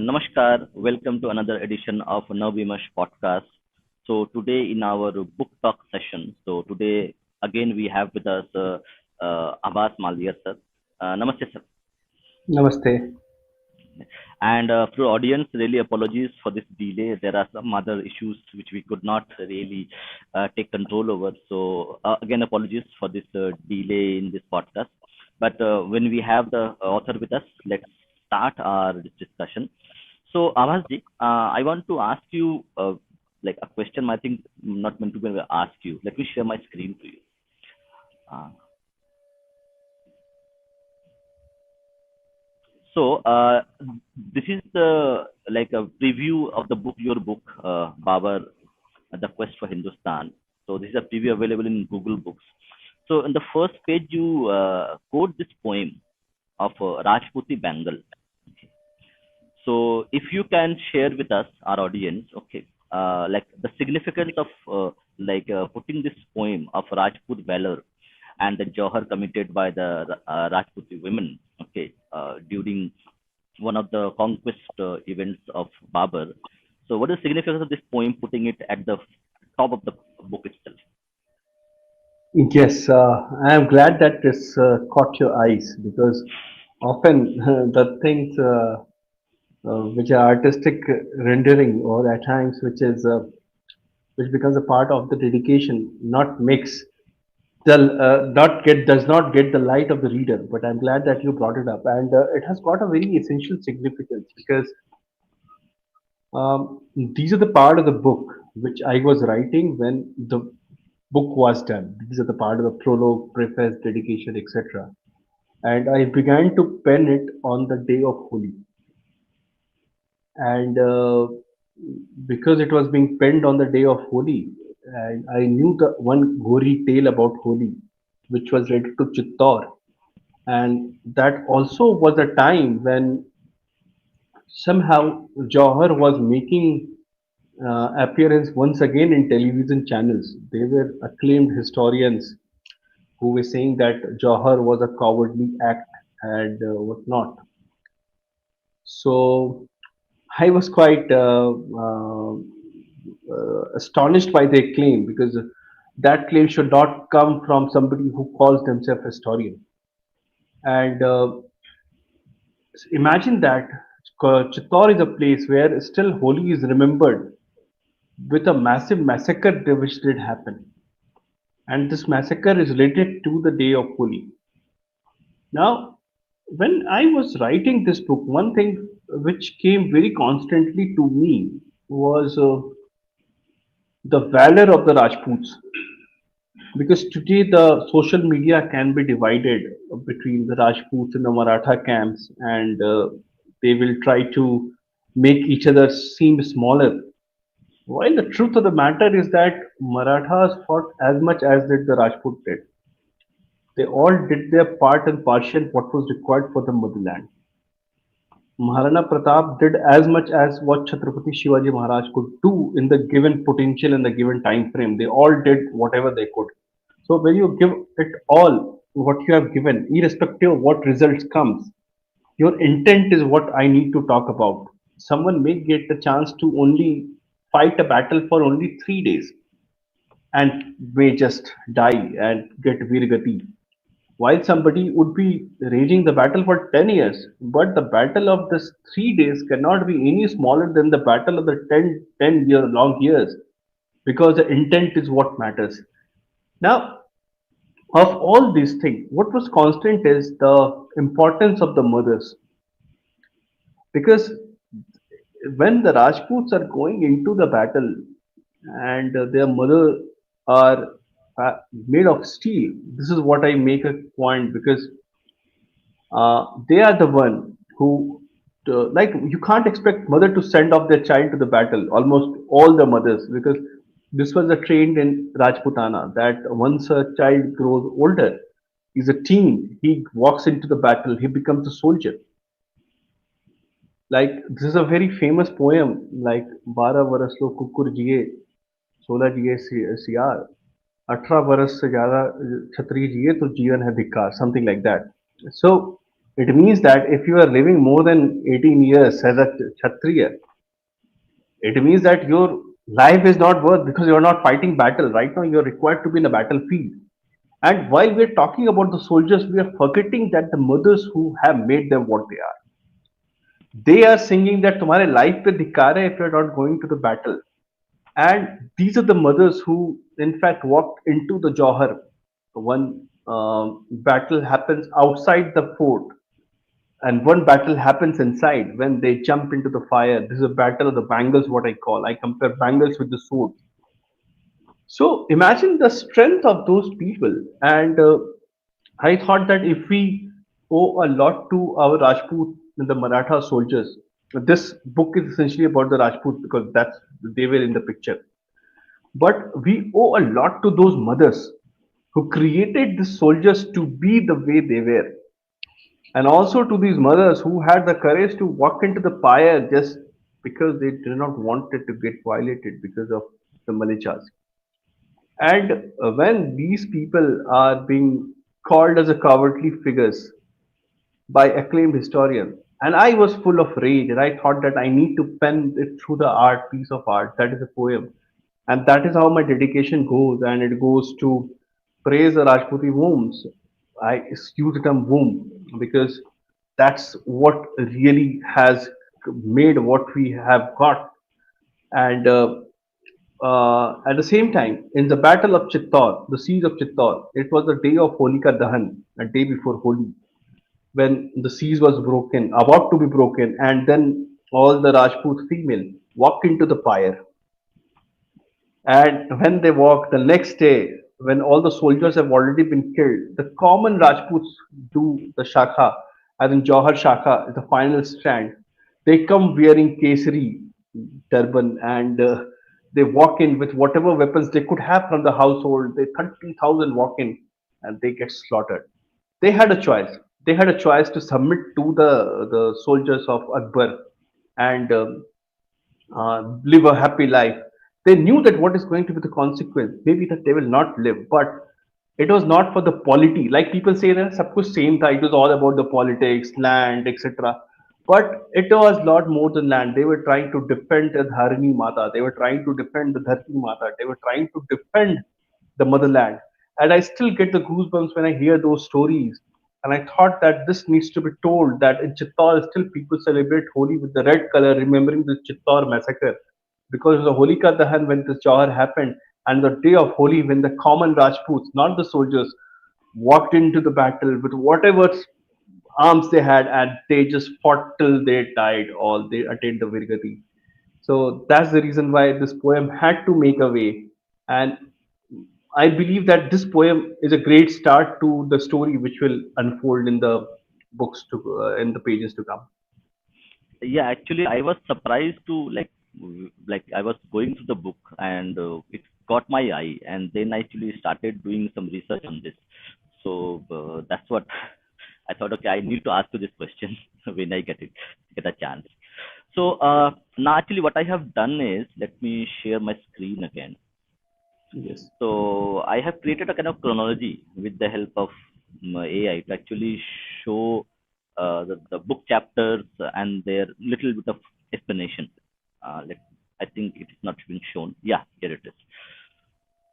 Namaskar. Welcome to another edition of NavaVimarsh podcast. So today in our book talk session, so today again we have with us Abhas Maldahiyar sir. Namaste sir. Namaste. And for audience, really apologies for this delay. There are some other issues which we could not really take control over. So again, apologies for this delay in this podcast. But when we have the author with us, let's start our discussion. So Avas ji, I want to ask you like a question. I think not meant to be ask you. Let me share my screen to you. Uh, So this is the like a preview of the book, your book, Babur, The Quest for Hindustan. So this is a preview available in Google Books. So in the first page, you quote this poem of Rajputi Bengal. So if you can share with us, our audience, okay, like the significance of putting this poem of Rajput valor and the Johar committed by the Rajputi women, okay, during one of the conquest events of Babur. So, what is the significance of this poem, putting it at the top of the book itself? Yes, I am glad that this caught your eyes because often the things which are artistic rendering or at times which becomes a part of the dedication not mix the not get does not get the light of the reader. But I'm glad that you brought it up, and it has got a very essential significance because these are the part of the book which I was writing when the book was done. These are the part of the prologue, preface, dedication, etc. And I began to pen it on the day of Holi. And because it was being penned on the day of Holi, and I knew the one gory tale about Holi, which was related to Chittor. And that also was a time when somehow Jauhar was making appearance once again in television channels. They were acclaimed historians who were saying that Jauhar was a cowardly act and whatnot. So I was quite astonished by their claim because that claim should not come from somebody who calls themselves historian. And imagine that Chittor is a place where still Holi is remembered with a massive massacre which did happen. And this massacre is related to the day of Holi. Now, when I was writing this book, one thing which came very constantly to me was the valor of the Rajputs. Because today the social media can be divided between the Rajputs and the Maratha camps, and they will try to make each other seem smaller. While the truth of the matter is that Marathas fought as much as did the Rajput did. They all did their part and partial what was required for the motherland. Maharana Pratap did as much as what Chhatrapati Shivaji Maharaj could do in the given potential and the given time frame. They all did whatever they could. So when you give it all what you have given, irrespective of what results comes, your intent is what I need to talk about. Someone may get the chance to only fight a battle for only 3 days and may just die and get Virgati. While somebody would be raging the battle for 10 years, but the battle of this 3 days cannot be any smaller than the battle of the 10 year long years because the intent is what matters. Now, of all these things, what was constant is the importance of the mothers because when the Rajputs are going into the battle and their mother are made of steel, this is what I make a point because they are the one who like you can't expect mother to send off their child to the battle, almost all the mothers, because this was a trained in Rajputana that once a child grows older, he's a teen, he walks into the battle, he becomes a soldier. Like this is a very famous poem like 12 बरस लो कुकुर जिए 16 जिए सियार 18 बरस से ज्यादा छतरी जिए तो जीवन है धिक्कार, something like that. So It means that if you are living more than 18 years as a Kshatriya, it means that your life is not worth because you are not fighting battle. Right now, you are required to be in a battlefield. And while we are talking about the soldiers, we are forgetting that the mothers who have made them what they are singing that तुम्हारे life पे धिक्कार है if you are not going to the battle. And these are the mothers who, in fact, walked into the Johar. One battle happens outside the fort, and one battle happens inside when they jump into the fire. This is a battle of the bangles, what I call. I compare bangles with the sword. So imagine the strength of those people. And I thought that if we owe a lot to our Rajput and the Maratha soldiers, this book is essentially about the Rajput because that's they were in the picture. But we owe a lot to those mothers who created the soldiers to be the way they were. And also to these mothers who had the courage to walk into the fire just because they did not want it to get violated because of the Malichas. And when these people are being called as a cowardly figures by acclaimed historians, and I was full of rage, and I thought that I need to pen it through the art, piece of art, that is a poem. And that is how my dedication goes, and it goes to praise the Rajputi wombs. I use the term womb because that's what really has made what we have got. And at the same time, in the Battle of Chittor, the siege of Chittor, it was the day of Holika Dahan, a day before Holi, when the siege was broken, about to be broken, and then all the Rajput female walked into the fire. And when they walk the next day, when all the soldiers have already been killed, the common Rajputs do the Shakha, as in Jauhar Shakha, is the final strand. They come wearing Kesari turban and they walk in with whatever weapons they could have from the household. They 30,000 walk in and they get slaughtered. They had a choice. They had a choice to submit to the soldiers of Akbar and live a happy life. They knew that what is going to be the consequence. Maybe that they will not live, but it was not for the polity. Like people say that sab kuch same tha. It was all about the politics, land, etc. But it was a lot more than land. They were trying to defend the Dharani Mata. They were trying to defend the Dharti Mata. They were trying to defend the motherland. And I still get the goosebumps when I hear those stories. And I thought that this needs to be told that in Chittor still people celebrate Holi with the red color, remembering the Chittor massacre. Because the Holika Dahan when this Jawar happened, and the day of Holi when the common Rajputs, not the soldiers, walked into the battle with whatever arms they had, and they just fought till they died or they attained the Virgati. So that's the reason why this poem had to make a way. And I believe that this poem is a great start to the story which will unfold in the books to in the pages to come. Yeah, actually, I was surprised to like I was going through the book and it caught my eye, and then I actually started doing some research on this. So that's what I thought. Okay, I need to ask you this question when I get a chance. So now, actually, what I have done is let me share my screen again. Yes. So I have created a kind of chronology with the help of AI to actually show the book chapters and their little bit of explanation. I think it is not being shown. Yeah, here it is.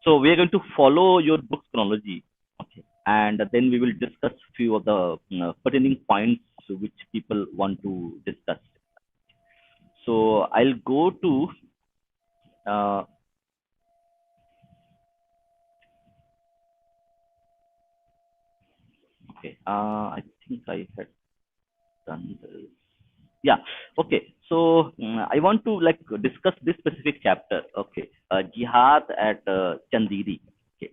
So we are going to follow your book chronology, okay, and then we will discuss few of the pertaining points which people want to discuss. So I'll go to uh, okay. I think I had done this. Yeah. Okay. So I want to like discuss this specific chapter. Okay. Jihad at Chandiri. Okay.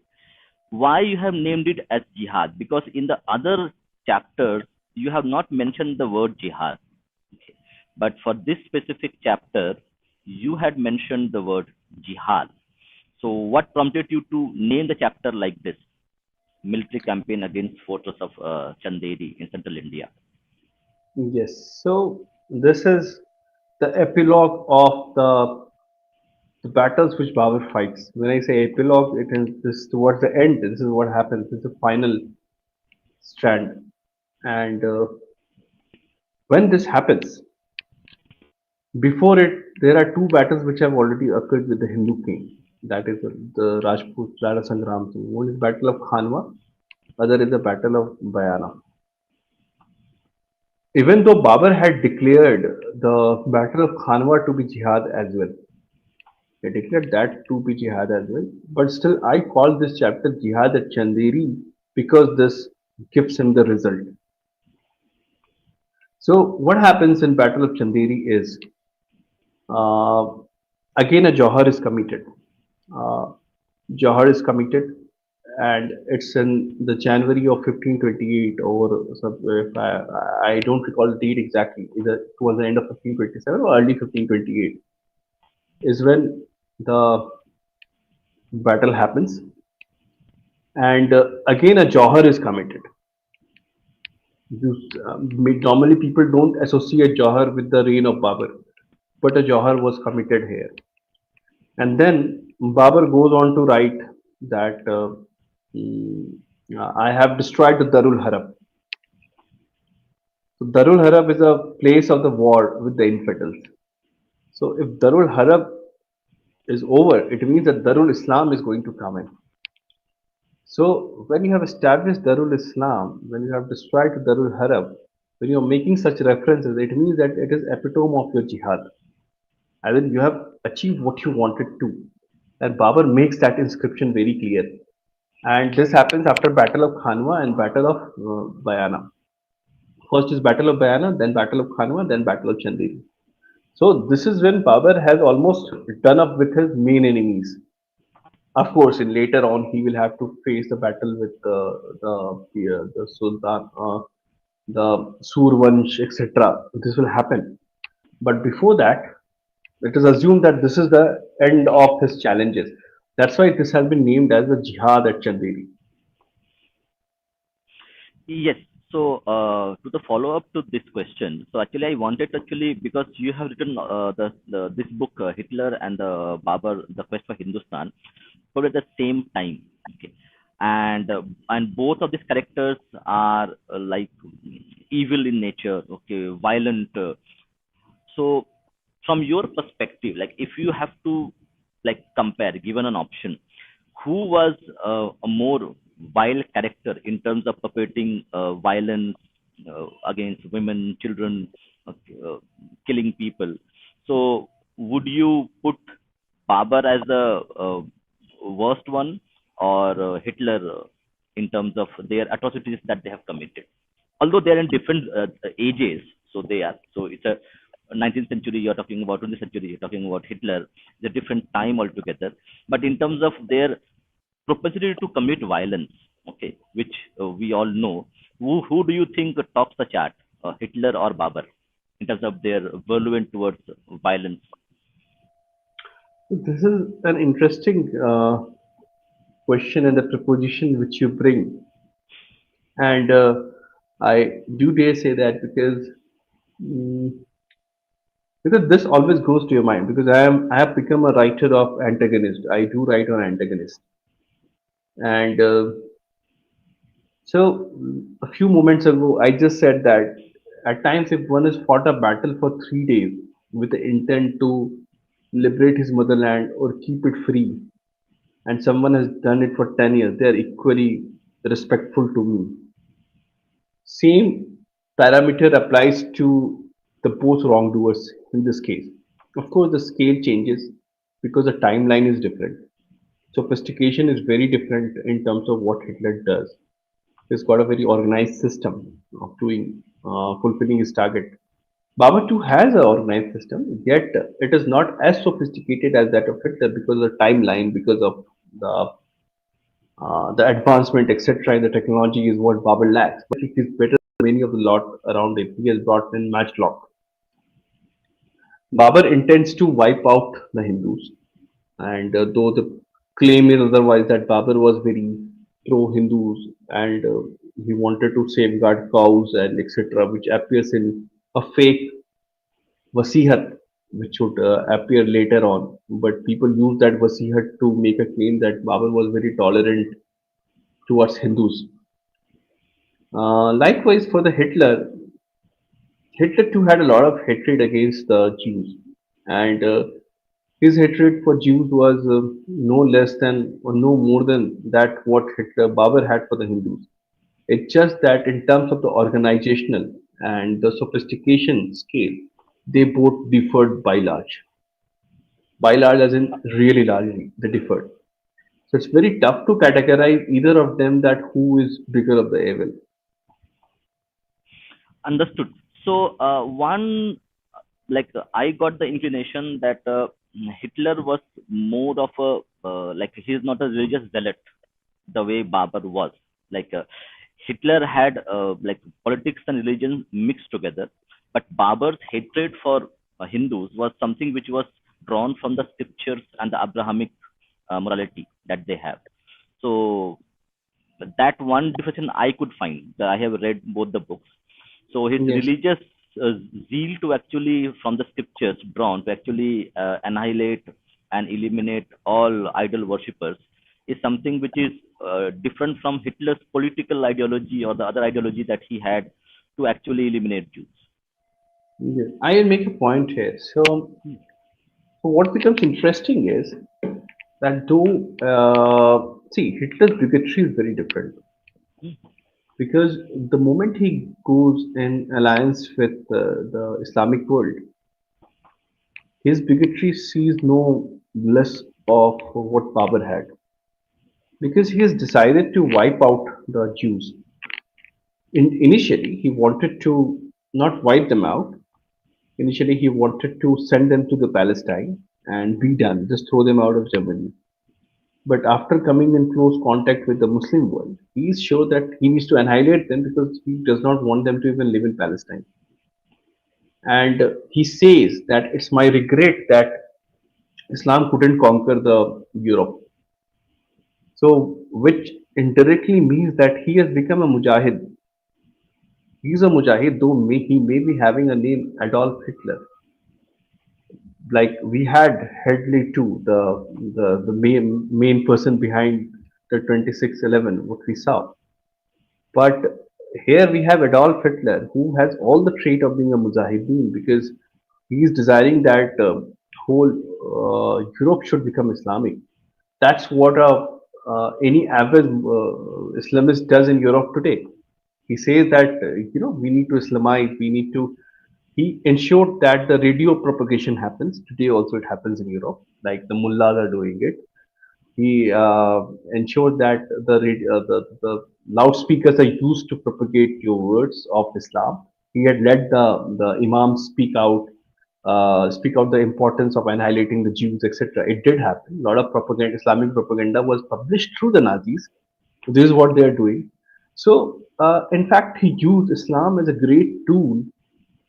Why you have named it as jihad? Because in the other chapters you have not mentioned the word jihad. Okay. But for this specific chapter, you had mentioned the word jihad. So what prompted you to name the chapter like this? Military campaign against fortress of Chanderi in central India. Yes. So this is the epilogue of the battles which Babur fights. When I say epilogue, it is this towards the end. This is what happens. This is the final strand, and When this happens, before it, there are two battles which have already occurred with the Hindu king. That is the Rajput Rana Sangram. One is Battle of Khanwa, other is the Battle of Bayana. Even though Babur had declared the Battle of Khanwa to be jihad as well, he declared that to be jihad as well. But still, I call this chapter Jihad at Chanderi because this gives him the result. So, what happens in Battle of Chanderi is uh, again a Johar is committed. Uh, Johar is committed, and it's in the January of 1528, or if I don't recall the date exactly, either towards the end of 1527 or early 1528, is when the battle happens, and again a Johar is committed. Normally, people don't associate Johar with the reign of Babur, but a Johar was committed here. And then Babur goes on to write that mm, I have destroyed the Darul Harab. So Darul Harab is a place of the war with the infidels. So if Darul Harab is over, it means that Darul Islam is going to come in. So when you have established Darul Islam, when you have destroyed Darul Harab, when you are making such references, it means that it is epitome of your jihad. And then you have achieved what you wanted to. And Babur makes that inscription very clear. And this happens after Battle of Khanwa and Battle of Bayana. First is Battle of Bayana, then Battle of Khanwa, then Battle of Chanderi. So this is when Babur has almost done up with his main enemies. Of course, in later on, he will have to face the battle with the Sultan, the Survansh, etc. This will happen. But before that, it is assumed that this is the end of his challenges. That's why this has been named as the Jihad at Chanderi. Yes. So, to the follow-up to this question, so actually I wanted to actually because you have written the this book Hitler and the Babur, the Quest for Hindustan, probably at the same time. Okay, and both of these characters are like evil in nature. Okay, violent. So, from your perspective, like if you have to like compare, given an option, who was a more vile character in terms of perpetrating violence against women, children, killing people? So, would you put Babur as the worst one, or Hitler in terms of their atrocities that they have committed? Although they're in different ages, so they are. So it's a 19th century you're talking about, 20th century you're talking about Hitler. It's a different time altogether. But in terms of their propensity to commit violence, okay, which we all know, who do you think tops the chart, Hitler or Babur, in terms of their virulence towards violence? This is an interesting question and the proposition which you bring. And I do dare say that mm, because this always goes to your mind because I have become a writer of antagonist. I do write on antagonist. And a few moments ago, I just said that at times, if one has fought a battle for 3 days with the intent to liberate his motherland or keep it free, and someone has done it for 10 years, they are equally respectful to me. Same parameter applies to the both wrongdoers in this case. Of course, the scale changes because the timeline is different. Sophistication is very different in terms of what Hitler does. He's got a very organized system of doing fulfilling his target. Baba too has an organized system, yet it is not as sophisticated as that of Hitler because of the timeline, because of the advancement, etc. in the technology is what Babur lacks. But he is better than many of the lot around him. He has brought in matchlock. Babur intends to wipe out the Hindus, and though the claim is otherwise that Babur was very pro-Hindus and he wanted to safeguard cows and etc., which appears in a fake wasihat, which would appear later on. But people use that wasihat to make a claim that Babur was very tolerant towards Hindus. Likewise, for the Hitler, Hitler too had a lot of hatred against the Jews, and his hatred for Jews was no less than or no more than that what Hitler Babur had for the Hindus. It's just that in terms of the organizational and the sophistication scale, they both differed by large as in really largely they differed. So it's very tough to categorize either of them that who is bigger of the evil. Understood. So, one, I got the inclination that Hitler was more of a he's not a religious zealot the way Babur was. Like Hitler had politics and religion mixed together, but Babur's hatred for Hindus was something which was drawn from the scriptures and the Abrahamic morality that they have. So that one difference I could find. I have read both the books. So his Yes. religious uh, zeal to actually, from the scriptures, drawn to actually annihilate and eliminate all idol worshippers is something which is different from Hitler's political ideology or the other ideology that he had to actually eliminate Jews. Yes. I will make a point here. So what becomes interesting is that though, see, Hitler's bigotry is very different because the moment he goes in alliance with the Islamic world, his bigotry sees no less of what Babur had because he has decided to wipe out the Jews. Initially, he wanted to not wipe them out. Initially, he wanted to send them to the Palestine and be done, just throw them out of Germany. But after coming in close contact with the Muslim world, he is sure that he needs to annihilate them because he does not want them to even live in Palestine. And he says that it's my regret that Islam couldn't conquer the Europe. So, which indirectly means that he has become a mujahid. He's a mujahid, though he may be having a name Adolf Hitler. Like we had Headley too, the main person behind the 2611, what we saw. But here we have Adolf Hitler, who has all the trait of being a Mujahideen because he is desiring that whole Europe should become Islamic. That's what any average Islamist does in Europe today. He says that we need to Islamize, we need to. He ensured that the radio propagation happens. Today also it happens in Europe, like the mullahs are doing it. He ensured that the loudspeakers are used to propagate your words of Islam. He had let the imams speak out the importance of annihilating the Jews, etc. It did happen. A lot of propaganda, Islamic propaganda, was published through the Nazis. This is what they are doing. So, in fact, he used Islam as a great tool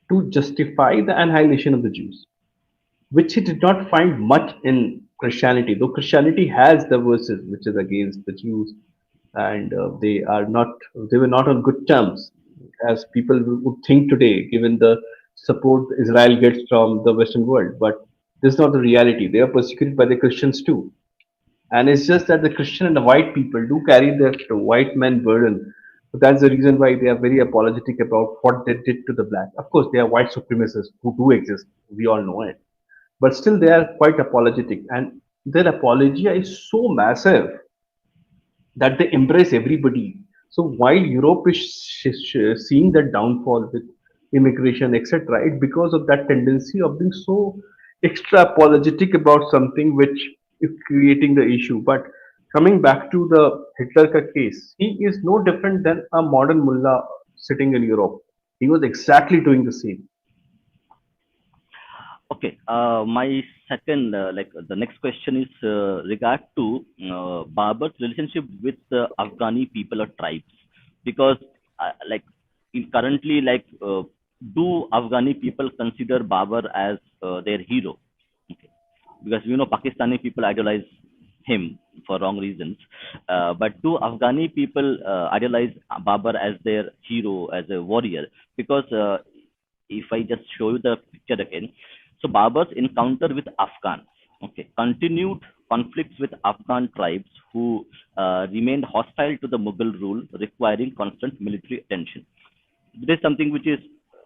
to justify the annihilation of the Jews, which he did not find much in Christianity, though Christianity has the verses which is against the Jews, and they were not on good terms, as people would think today, given the support Israel gets from the Western world. But this is not the reality. They are persecuted by the Christians too, and it's just that the Christian and the white people do carry that white man burden. So that's the reason why they are very apologetic about what they did to the black. Of course, they are white supremacists who do exist. We all know it, but still they are quite apologetic, and their apology is so massive that they embrace everybody. So while Europe is seeing that downfall with immigration, etc., it because of that tendency of being so extra apologetic about something which is creating the issue. But coming back to the Hitler ka case, he is no different than a modern mullah sitting in Europe. He was exactly doing the same. Okay. My second, the next question is regard to Babur's relationship with the Afghani people or tribes, because like currently, do Afghani people consider Babur as their hero? Okay, because Pakistani people idolize him for wrong reasons, but do Afghani people idolize Babur as their hero, as a warrior? Because if I just show you the picture again, so Babur's encounter with Afghans, okay, continued conflicts with Afghan tribes who remained hostile to the Mughal rule, requiring constant military attention. This is something which is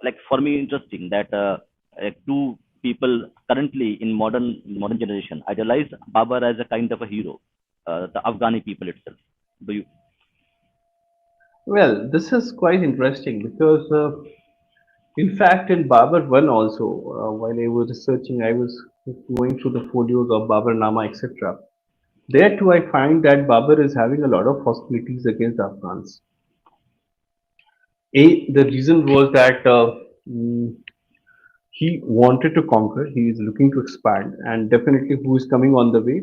like for me interesting that two people currently in modern generation idolize Babur as a kind of a hero, the Afghani people itself. Do you? Well, this is quite interesting because, in fact, in Babur 1 also, while I was researching, I was going through the folios of Babur Nama, etc. There too, I find that Babur is having a lot of hostilities against Afghans. The reason was that mm, he wanted to conquer, he is looking to expand, and definitely who is coming on the way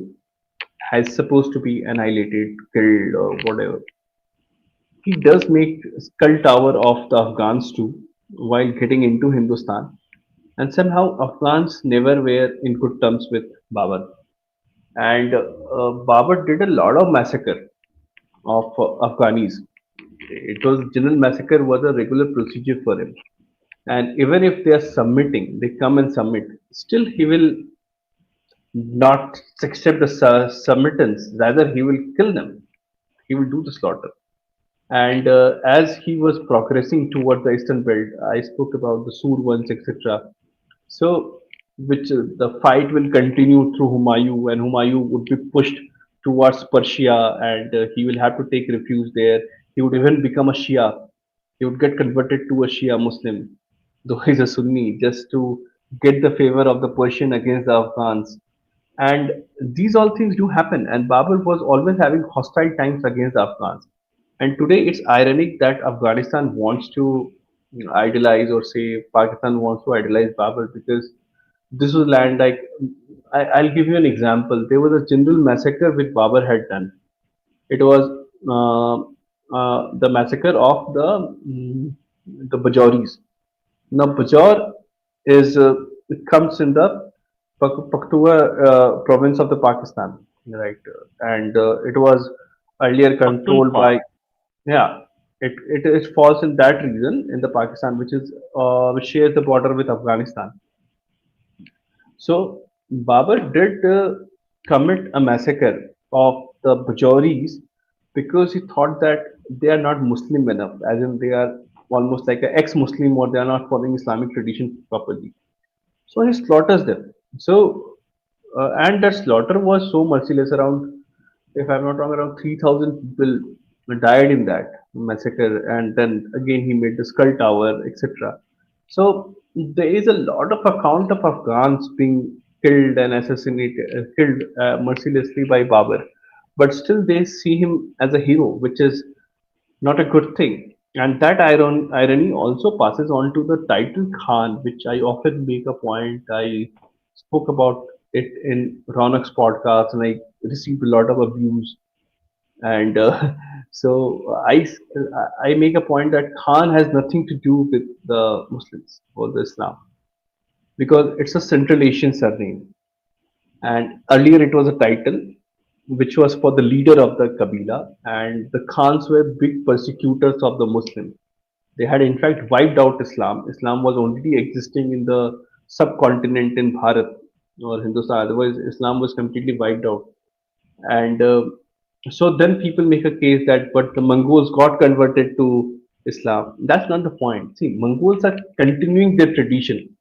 has supposed to be annihilated, killed, or whatever. He does make skull tower of the Afghans too while getting into Hindustan, and somehow Afghans never were in good terms with Babur. And Babur did a lot of massacre of Afghanis. It was general massacre was a regular procedure for him. And even if they are submitting, they come and submit. Still, he will not accept the submittance. Rather, he will kill them. He will do the slaughter. And as he was progressing towards the eastern belt, I spoke about the Sur ones, etc. So, which the fight will continue through Humayun, and Humayun would be pushed towards Persia, and he will have to take refuge there. He would even become a Shia. He would get converted to a Shia Muslim, though he's a Sunni, just to get the favor of the Persian against the Afghans. And these all things do happen. And Babur was always having hostile times against the Afghans. And today it's ironic that Afghanistan wants to idolize, or say Pakistan wants to idolize Babur, because this was land like, I'll give you an example. There was a general massacre which Babur had done. It was the massacre of the Bajoris. Now, Bajaur is it comes in the Pakhtunkhwa province of the Pakistan, right? And it was earlier controlled Pakhtunkhwa. by, yeah. It falls in that region in the Pakistan, which shares the border with Afghanistan. So Babur did commit a massacre of the Bajoris because he thought that they are not Muslim enough, as in they are almost like an ex-Muslim, or they are not following Islamic tradition properly. So he slaughters them. So and that slaughter was so merciless. Around, if I'm not wrong, around 3,000 people died in that massacre. And then again, he made the skull tower, etc. So there is a lot of account of Afghans being killed and assassinated, killed mercilessly by Babur. But still, they see him as a hero, which is not a good thing. And that irony also passes on to the title Khan, which I often make a point. I spoke about it in Ronak's podcast, and I received a lot of abuse. And so I make a point that Khan has nothing to do with the Muslims or the Islam, because it's a Central Asian surname. And earlier it was a title which was for the leader of the Kabila, and the Khans were big persecutors of the Muslim. They had in fact wiped out Islam. Islam was only existing in the subcontinent in Bharat or Hindustan. Otherwise, Islam was completely wiped out. And so then people make a case that, but the Mongols got converted to Islam. That's not the point. See, Mongols are continuing their tradition.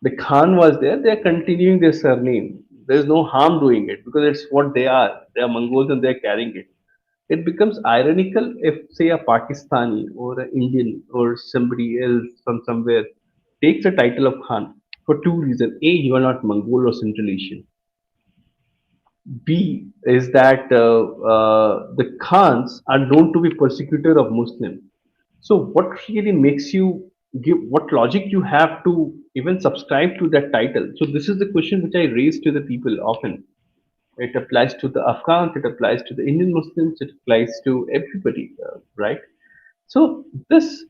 The Khan was there, they are continuing their surname. There's no harm doing it because it's what they are. They are Mongols and they're carrying it. It becomes ironical if, say, a Pakistani or an Indian or somebody else from somewhere takes the title of Khan for two reasons. A, you are not Mongol or Central Asian. B is that the Khans are known to be persecutor of Muslim. So what really makes you give, what logic you have to even subscribe to that title? So this is the question which I raise to the people often. It applies to the Afghans, it applies to the Indian Muslims, it applies to everybody, right? So this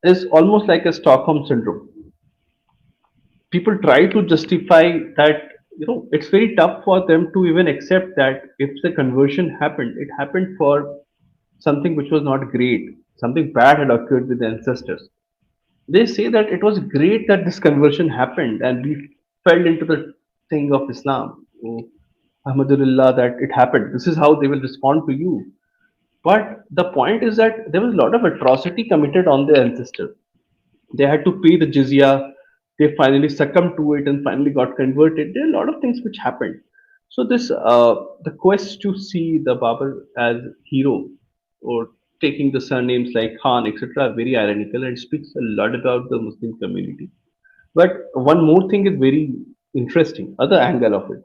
is almost like a Stockholm syndrome. People try to justify that, it's very tough for them to even accept that if the conversion happened, it happened for something which was not great, something bad had occurred with the ancestors. They say that it was great that this conversion happened and we fell into the thing of Islam. Oh, alhamdulillah that it happened. This is how they will respond to you. But the point is that there was a lot of atrocity committed on their ancestors. They had to pay the jizya. They finally succumbed to it and finally got converted. There are a lot of things which happened. So this the quest to see the Babur as hero or taking the surnames like Khan, etc., are very ironical and speaks a lot about the Muslim community. But one more thing is very interesting, other angle of it.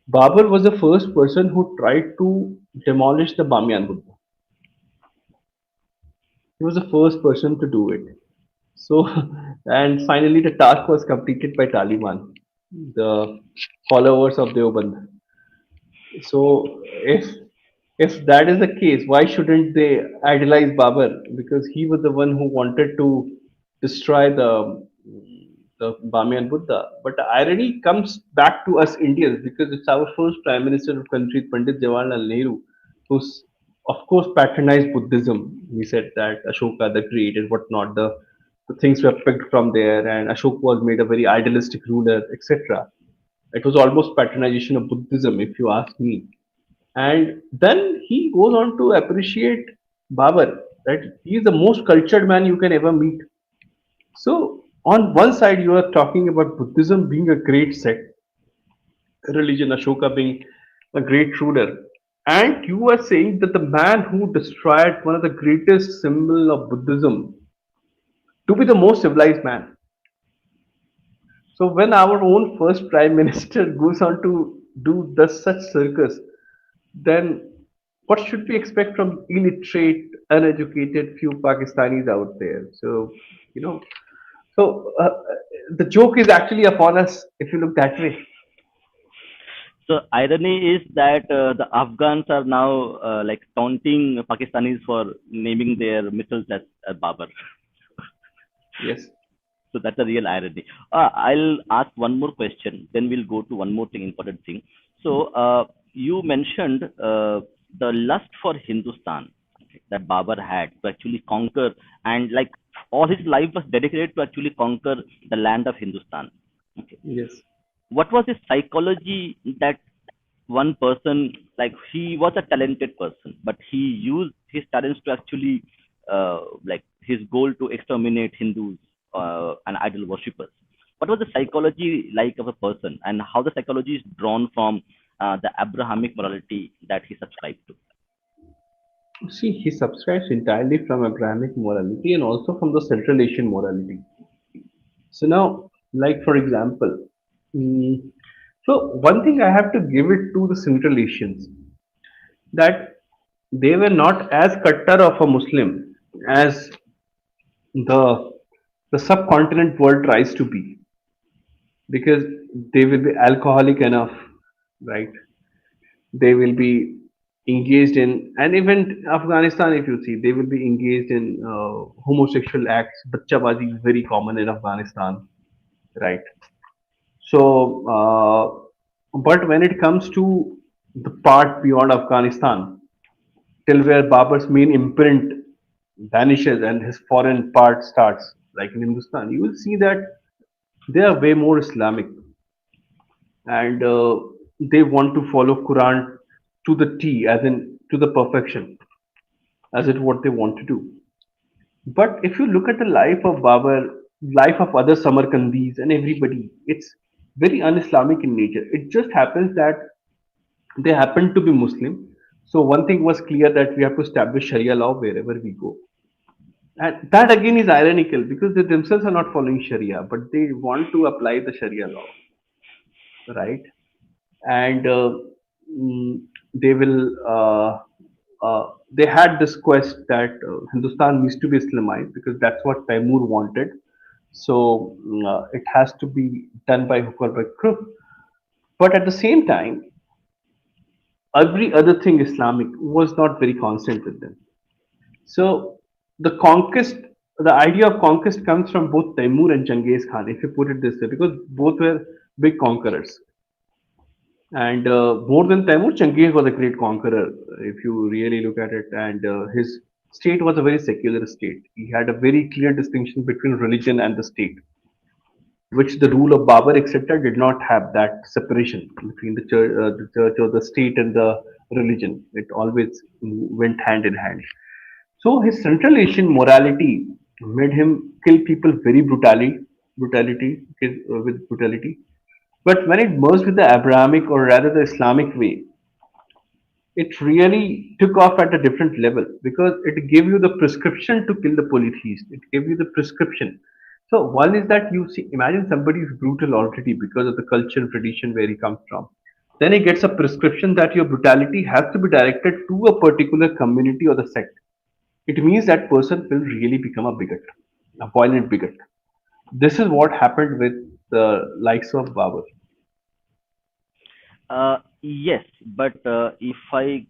Babur was the first person who tried to demolish the Bamiyan Buddha. He was the first person to do it. So, and finally, the task was completed by Taliban, the followers of Deoband. So, if that is the case, why shouldn't they idolize Babur? Because he was the one who wanted to destroy the Bamiyan Buddha. But the irony comes back to us Indians because it's our first Prime Minister of the country, Pandit Jawaharlal Nehru, who's of course patronized Buddhism. He said that Ashoka the Great and whatnot, the things were picked from there, and Ashoka was made a very idealistic ruler, etc. It was almost patronization of Buddhism, if you ask me. And then he goes on to appreciate Babur, that he is the most cultured man you can ever meet. So, on one side, you are talking about Buddhism being a great sect, religion, Ashoka being a great ruler, and you are saying that the man who destroyed one of the greatest symbol of Buddhism to be the most civilized man. So when our own first prime minister goes on to do thus such circus, then what should we expect from illiterate, uneducated few Pakistanis out there? So, you know, so the joke is actually upon us if you look that way. So irony is that the Afghans are now like taunting Pakistanis for naming their missiles as Babur. Yes. So that's a real irony. I'll ask one more question, then we'll go to one more thing, important thing. So you mentioned the lust for Hindustan, okay, that Babur had to actually conquer, and like all his life was dedicated to actually conquer the land of Hindustan. Okay, Yes. what was his psychology that one person, like he was a talented person but he used his talents to actually like his goal to exterminate Hindus and idol worshippers? What was the psychology like of a person, and how the psychology is drawn from the Abrahamic morality that he subscribed to? See, he subscribes entirely from Abrahamic morality and also from the Central Asian morality. So now, like for example, mm, so one thing I have to give it to the Central Asians that they were not as kattar of a Muslim as the the subcontinent world tries to be because they will be alcoholic enough, right? They will be engaged in, and even Afghanistan, if you see, they will be engaged in homosexual acts. Bachabazi is very common in Afghanistan, right? So, but when it comes to the part beyond Afghanistan, till where Babur's main imprint vanishes and his foreign part starts, like in Hindustan, you will see that they are way more Islamic and they want to follow Quran to the T, as in to the perfection, as it what they want to do. But if you look at the life of Babur, life of other Samarkandis and everybody, it's very un-Islamic in nature. It just happens that they happen to be Muslim. So one thing was clear that we have to establish Sharia law wherever we go. And that again is ironical because they themselves are not following Sharia, but they want to apply the Sharia law, right? And they will they had this quest that Hindustan needs to be Islamized because that's what Taimur wanted. So it has to be done by hook or by crook. But at the same time, every other thing Islamic was not very constant with them. So the conquest, the idea of conquest comes from both Taimur and Genghis Khan, if you put it this way, because both were big conquerors. And more than Taimur, Genghis was a great conqueror, if you really look at it. And his state was a very secular state. He had a very clear distinction between religion and the state, which the rule of Babur, etc., did not have that separation between the church or the state and the religion. It always went hand in hand. So his Central Asian morality. made him kill people very with brutality. But when it merged with the Abrahamic or rather the Islamic way, it really took off at a different level because it gave you the prescription to kill the polytheist. It gave you the prescription. So one is that you see, imagine somebody is brutal already because of the culture and tradition where he comes from. Then he gets a prescription that your brutality has to be directed to a particular community or the sect. It means that person will really become a bigot, a violent bigot. This is what happened with the likes of Babur. Yes, but if I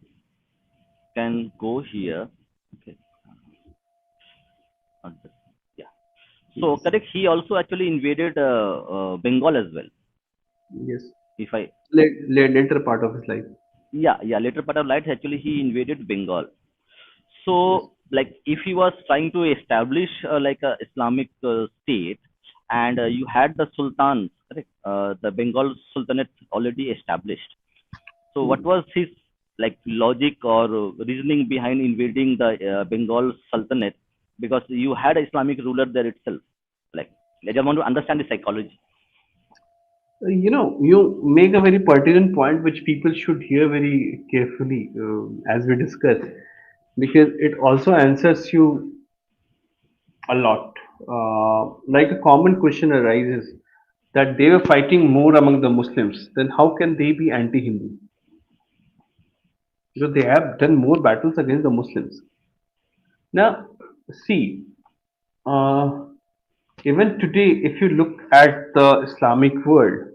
can go here, okay, not this, yeah. So Yes, correct. He also actually invaded Bengal as well. yes. If I Later part of his life. Yeah, yeah, later part of life actually he invaded Bengal. Yes. So like if he was trying to establish like a Islamic state, and you had the sultans, correct, the Bengal sultanate already established. So what was his like logic or reasoning behind invading the Bengal sultanate? Because you had an Islamic ruler there itself. Like I just want to understand the psychology. You make a very pertinent point which people should hear very carefully as we discuss, because it also answers you a lot. Like a common question arises that they were fighting more among the Muslims, then how can they be anti-Hindu? Because they have done more battles against the Muslims. Now, see, uh, even today, if you look at the Islamic world,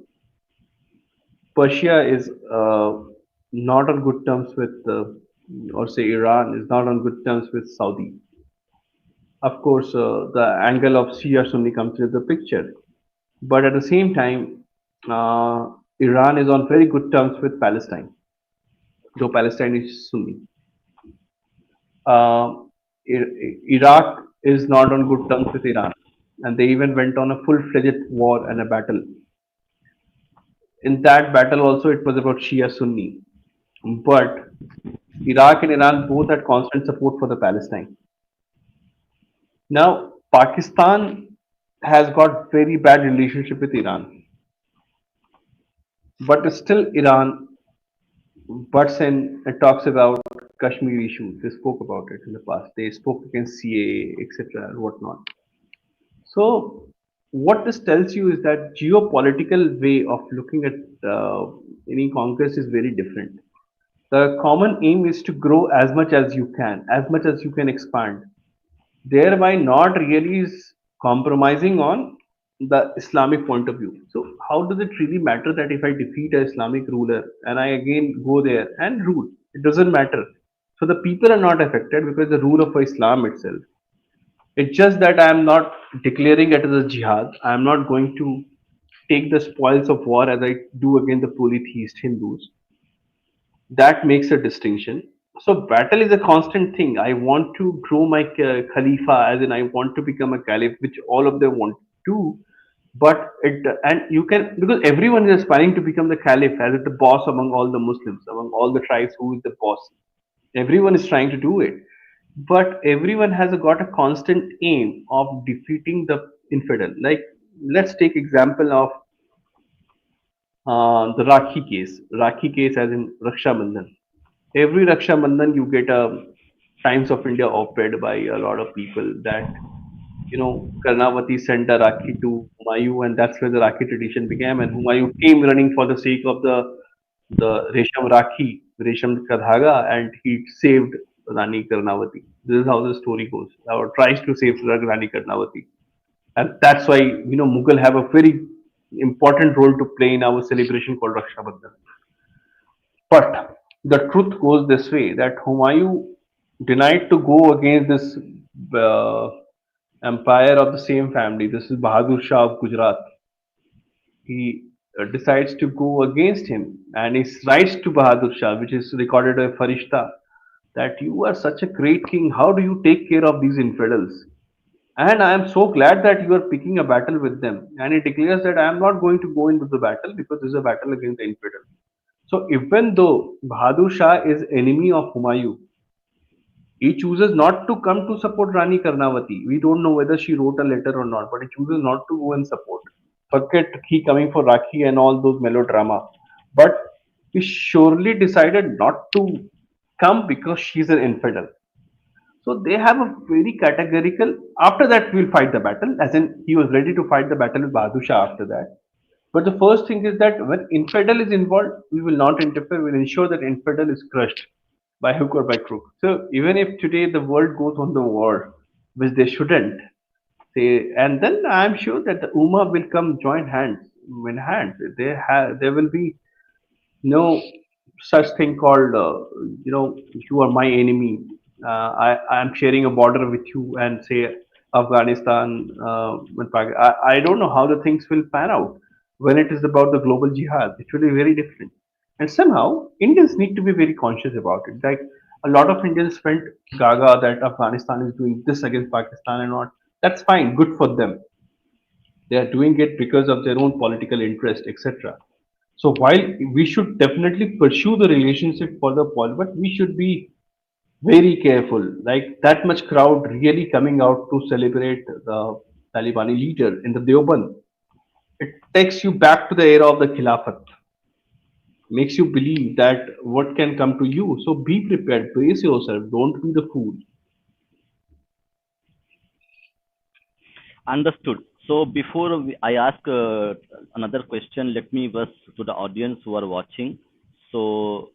Persia is not on good terms with, or say Iran is not on good terms with Saudi. Of course, the angle of Shia Sunni comes into the picture. But at the same time, Iran is on very good terms with Palestine, though Palestine is Sunni. Uh, Iraq is not on good terms with Iran, and they even went on a full-fledged war and a battle. In that battle, also, it was about Shia Sunni. But Iraq and Iran both had constant support for the Palestine. Now, Pakistan has got very bad relationship with Iran, but still Iran butts in and talks about Kashmir issues. They spoke about it in the past. They spoke against CAA, etc., and whatnot. So, what this tells you is that geopolitical way of looking at any conquest is very different. The common aim is to grow as much as you can expand, thereby not really is compromising on the Islamic point of view. So, how does it really matter that if I defeat an Islamic ruler and I again go there and rule? It doesn't matter. So, the people are not affected because the rule of Islam itself. It's just that I am not declaring it as a jihad. I am not going to take the spoils of war as I do against the polytheist Hindus. That makes a distinction. So battle is a constant thing. I want to grow my khalifa, as in I want to become a caliph, which all of them want to. But it and you can, because everyone is aspiring to become the caliph as the boss among all the Muslims, among all the tribes. Who is the boss? Everyone is trying to do it, but everyone has got a constant aim of defeating the infidel. Like, let's take example of the Rakhi case as in Raksha Bandhan. Every Raksha Bandhan, you get a Times of India op-ed by a lot of people that, Karnavati sent a Rakhi to Humayun, and that's where the Rakhi tradition began. And Humayun came running for the sake of the Resham Rakhi, Resham ka dhaga, and he saved Rani Karnavati. This is how the story goes. Or tries to save Rani Karnavati, and that's why Mughal have a very important role to play in our celebration called Raksha Bandhan. But the truth goes this way that Humayun denied to go against this uh, empire of the same family. This is Bahadur Shah of Gujarat. He decides to go against him, and he writes to Bahadur Shah, which is recorded by Farishta, that you are such a great king. How do you take care of these infidels? And I am so glad that you are picking a battle with them. And he declares that I am not going to go into the battle because this is a battle against the infidel. So even though Bahadur Shah is enemy of Humayun, He chooses not to come to support Rani Karnavati. We don't know whether she wrote a letter or not, but he chooses not to go and support. Forget he coming for Rakhi and all those melodrama. But he surely decided not to come because she's an infidel. So they have a very categorical. After that, we'll fight the battle. As in, he was ready to fight the battle with Bahadur Shah after that. But the first thing is that when infidel is involved, we will not interfere. We'll ensure that infidel is crushed by hook or by crook. So even if today the world goes on the war, which they shouldn't, say, and then I'm sure that the Ummah will come join hands in hands. There will be no such thing called you are my enemy. I am sharing a border with you and say Afghanistan with I don't know how the things will pan out when it is about the global jihad. It will be very different, and somehow Indians need to be very conscious about it. Like a lot of Indians felt gaga that Afghanistan is doing this against Pakistan and not. That's fine, good for them. They are doing it because of their own political interest, etc. So while we should definitely pursue the relationship for the poll, but we should be very careful. Like that much crowd really coming out to celebrate the Talibani leader in the Deoband, it takes you back to the era of the Khilafat, makes you believe that what can come to you. So be prepared, brace yourself, don't be the fool. Understood. So before I ask another question, let me verse to the audience who are watching. So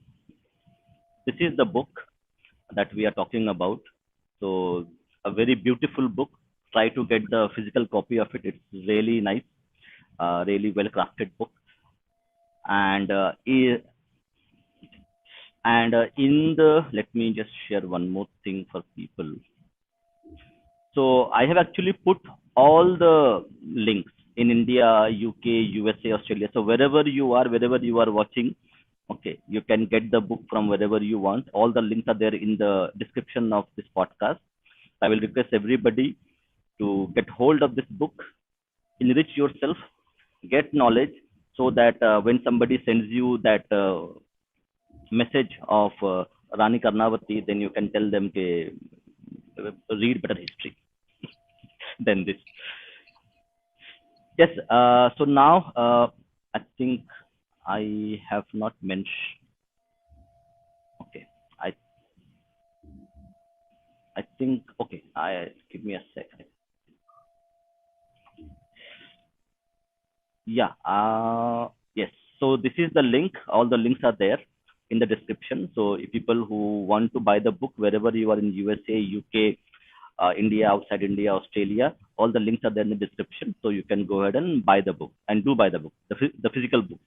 this is the book that we are talking about. So a very beautiful book. Try to get the physical copy of it. It's really nice, really well crafted book. And in the let me just share one more thing for people. So I have actually put all the links in India, UK, USA, Australia. So wherever you are watching, okay, you can get the book from wherever you want. All the links are there in the description of this podcast. I will request everybody to get hold of this book, enrich yourself, get knowledge, so that when somebody sends you that message of Rani Karnavati, then you can tell them to read better history than this. Yes. So now I think I have not mentioned. Okay. I I think okay. I give me a second. Yeah. Yes. So this is the link. All the links are there in the description. So if people who want to buy the book wherever you are in USA, UK, India, outside India, Australia, all the links are there in the description. So you can go ahead and buy the book and do buy the book, the physical book,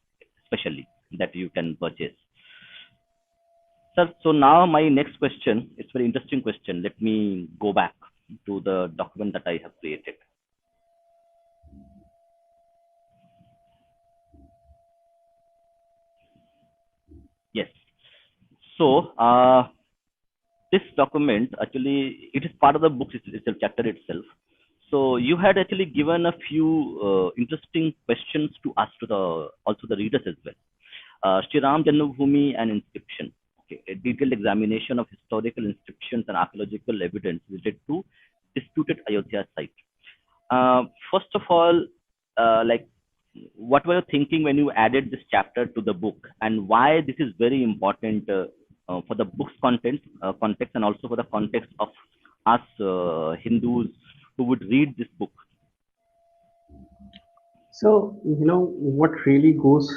especially that you can purchase. Sir, so now my next question, it's a very interesting question. Let me go back to the document that I have created. Yes. So this document actually it is part of the book itself, chapter itself. So you had actually given a few interesting questions to us to the also the readers as well. Sri Ram Janmabhoomi and inscription. Okay, a detailed examination of historical inscriptions and archaeological evidence related to disputed Ayodhya site. First of all, like, what were you thinking when you added this chapter to the book, and why this is very important for the book's context, and also for the context of us Hindus who would read this book? So, what really goes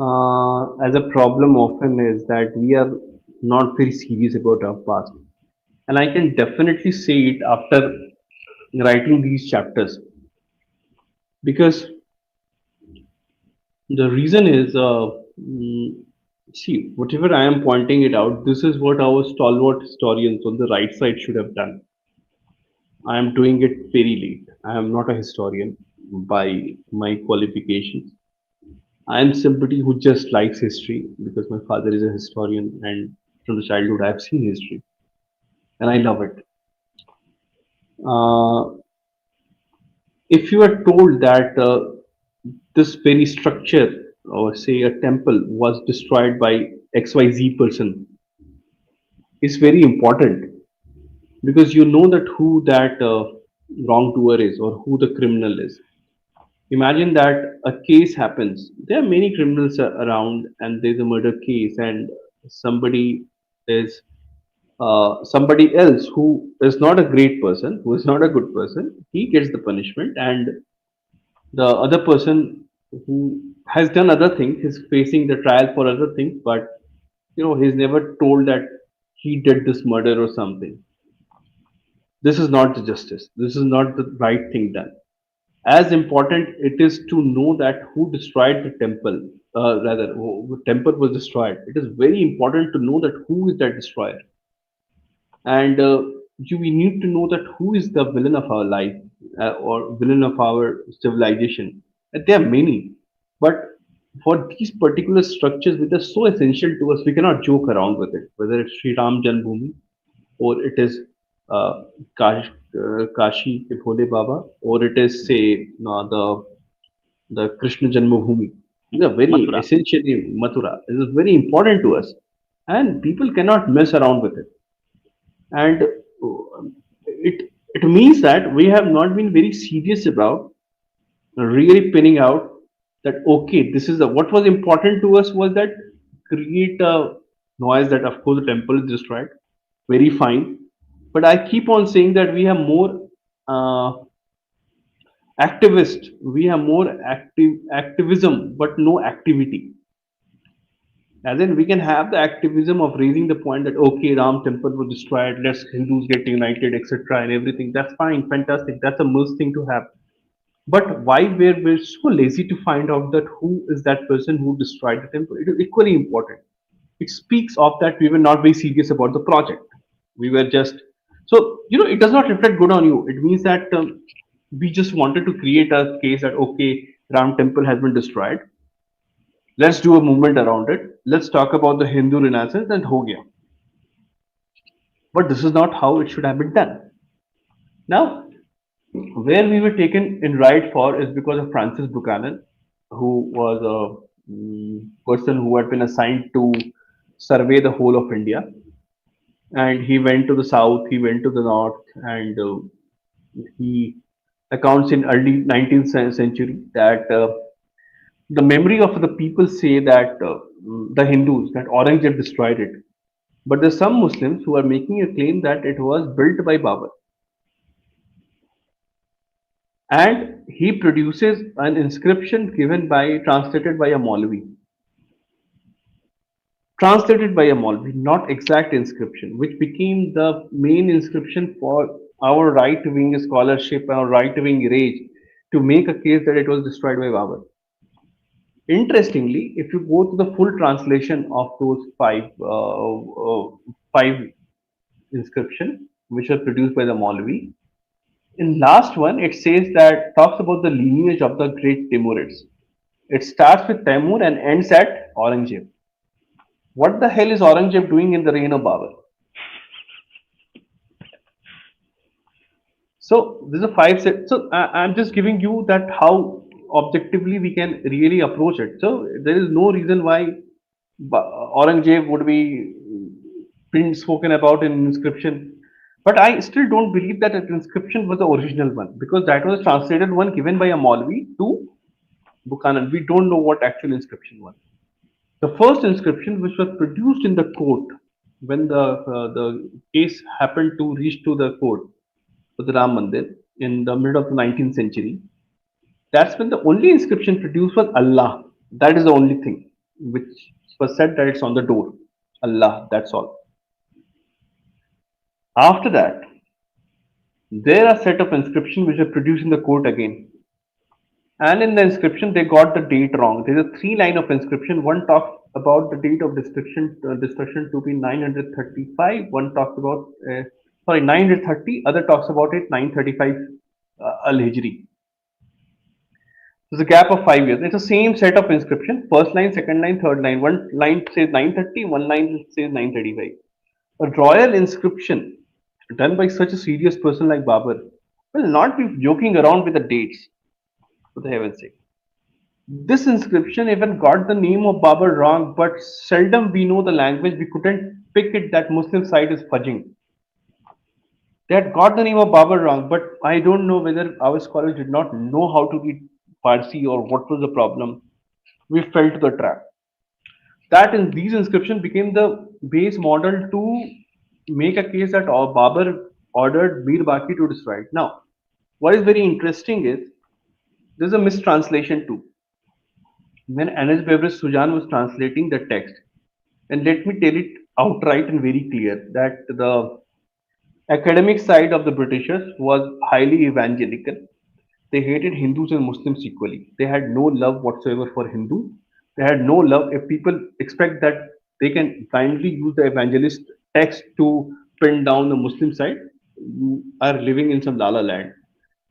as a problem often is that we are not very serious about our past. And I can definitely say it after writing these chapters because the reason is see, whatever I am pointing it out, this is what our stalwart historians on the right side should have done. I am doing it very late. I am not a historian by my qualifications. I am somebody who just likes history because my father is a historian and from the childhood I have seen history and I love it. Uh, if you are told that this very structure or say a temple was destroyed by XYZ person, is very important because you know that who that wrongdoer is or who the criminal is. Imagine that a case happens. There are many criminals around, and there's a murder case, and somebody is somebody else who is not a great person, who is not a good person. He gets the punishment, and the other person who has done other things is facing the trial for other things, but he's never told that he did this murder or something. This is not the justice. This is not the right thing done. As important it is to know that who destroyed the temple, rather, who temple was destroyed. It is very important to know that who is that destroyer, and we need to know that who is the villain of our life, or villain of our civilization. And there are many, but for these particular structures which are so essential to us, we cannot joke around with it. Whether it's Sri Ram Janmabhoomi, or it is Kashi Bhole Baba, or it is say the Krishna Janmabhoomi. These are very Mathura. essentially Mathura. This is very important to us, and people cannot mess around with it. And it means that we have not been very serious about really pinning out that okay, this is what was important to us was that create a noise that of course the temple is destroyed, very fine. But I keep on saying that we have more uh, activist, we have more activism, but no activity. As in, we can have the activism of raising the point that okay, Ram temple was destroyed, let's Hindus get united, etc., and everything. That's fine, fantastic. That's a most thing to have. But why we're so lazy to find out that who is that person who destroyed the temple? It is equally important. It speaks of that we were not very serious about the project. We were just so it does not reflect good on you. It means that we just wanted to create a case that okay, Ram temple has been destroyed. Let's do a movement around it. Let's talk about the Hindu Renaissance and ho gaya. But this is not how it should have been done. Now, where we were taken in ride for is because of Francis Buchanan, who was a person who had been assigned to survey the whole of India. And he went to the south, he went to the north, and he accounts in early 19th century that the memory of the people say that the Hindus, that Aurangzeb destroyed it. But there's some Muslims who are making a claim that it was built by Babur. And he produces an inscription given by, translated by a Maulvi. Translated by a Maulvi, not exact inscription, which became the main inscription for our right wing scholarship, our right wing rage, to make a case that it was destroyed by Babur. Interestingly, if you go to the full translation of those five inscription, which were produced by the Maulvi, in last one it says that talks about the lineage of the great Timurids. It starts with Timur and ends at Aurangzeb. What the hell is Aurangzeb doing in the reign of Babur? So there's a five set. So I'm just giving you that how objectively we can really approach it. So there is no reason why Aurangzeb would be been spoken about in inscription. But I still don't believe that an inscription was the original one because that was a translated one given by a Maulvi to Buchanan. We don't know what actual inscription was. The first inscription, which was produced in the court when the case happened to reach to the court for the Ram Mandir in the middle of the 19th century, that's when the only inscription produced was Allah. That is the only thing which was said that it's on the door. Allah, that's all. After that, there are set of inscriptions which are produced in the court again. And in the inscription, they got the date wrong. There's a three line of inscription. One talks about the date of destruction to be 935. One talks about, 930. Other talks about it 935 Al Hijri. There's a gap of 5 years. It's the same set of inscription. First line, second line, third line. One line says 930, one line says 935. A royal inscription done by such a serious person like Babur will not be joking around with the dates, for the heaven's sake. This inscription even got the name of Babur wrong, but seldom we know the language. We couldn't pick it that Muslim side is fudging. They had got the name of Babur wrong, but I don't know whether our scholars did not know how to read Farsi or what was the problem. We fell to the trap. That in these inscriptions became the base model to make a case that Babur ordered Mir Baki to destroy it. Now, what is very interesting is there's a mistranslation too. When Anas Beveridge Sujan was translating the text, and let me tell it outright and very clear that the academic side of the Britishers was highly evangelical. They hated Hindus and Muslims equally. They had no love whatsoever for Hindu. They had no love. If people expect that they can blindly use the evangelist text to pin down the Muslim side, you are living in some lala land.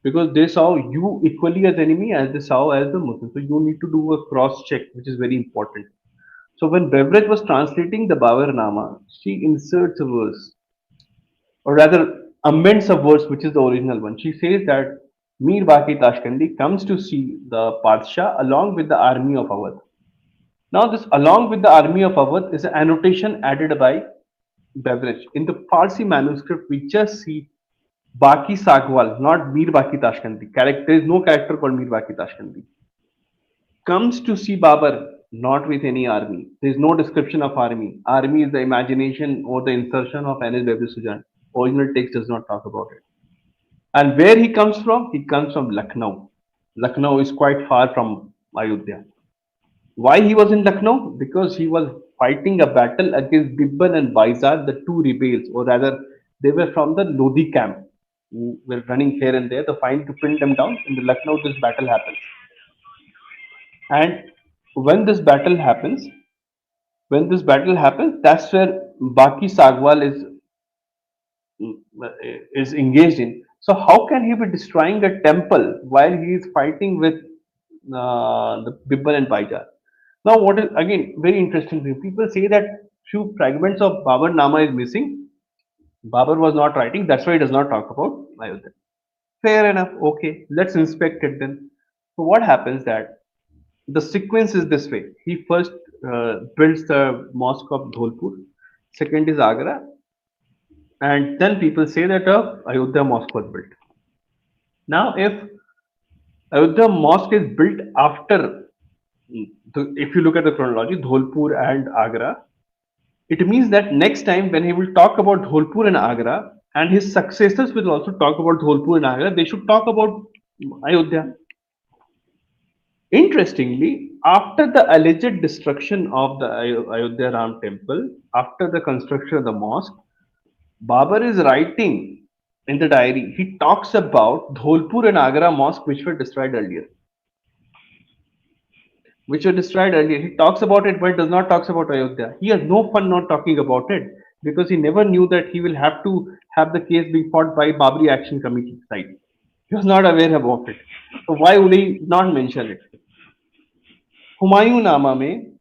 Because they saw you equally as enemy as they saw as the Muslim. So you need to do a cross check, which is very important. So when Beveridge was translating the Babar Nama, she inserts a verse, or rather amends a verse which is the original one. She says that Mir Baki Tashkandi comes to see the Padshah along with the army of Awadh. Now, this along with the army of Awadh is an annotation added by Beveridge. In the Farsi manuscript, we just see Baki Sagwal, not Mir Baki Tashkandi. There is no character called Mir Baki Tashkandi. Comes to see Babar, not with any army. There is no description of army. Army is the imagination or the insertion of Anis Babu Sujan. Original text does not talk about it. And where he comes from? He comes from Lucknow. Lucknow is quite far from Ayodhya. Why he was in Lucknow? Because he was fighting a battle against Bibban and Baizar, the two rebels, or rather, they were from the Lodi camp, who were running here and there. The fight to pin them down. In the Lucknow, this battle happens. And when this battle happens, that's where Baki Sagwal is engaged in. So how can he be destroying a temple while he is fighting with the Bibbal and Baijar? Now, what is again very interesting thing? People say that few fragments of Babar Nama is missing. Babar was not writing. That's why he does not talk about Ayodhya. Fair enough. Okay, let's inspect it then. So what happens that the sequence is this way. He first builds the mosque of Dholpur. Second is Agra, and then people say that Ayodhya mosque was built. Now, if Ayodhya mosque is built after, if you look at the chronology, Dholpur and Agra, it means that next time when he will talk about Dholpur and Agra, and his successors will also talk about Dholpur and Agra, they should talk about Ayodhya. Interestingly, after the alleged destruction of the Ayodhya Ram temple, after the construction of the mosque, Babar is writing in the diary. He talks about Dholpur and Agra mosque, which were destroyed earlier. He talks about it, but does not talks about Ayodhya. He has no fun not talking about it because he never knew that he will have to have the case being fought by Babri Action Committee side. He was not aware about it. So why would he not mention it? Humayun नामा में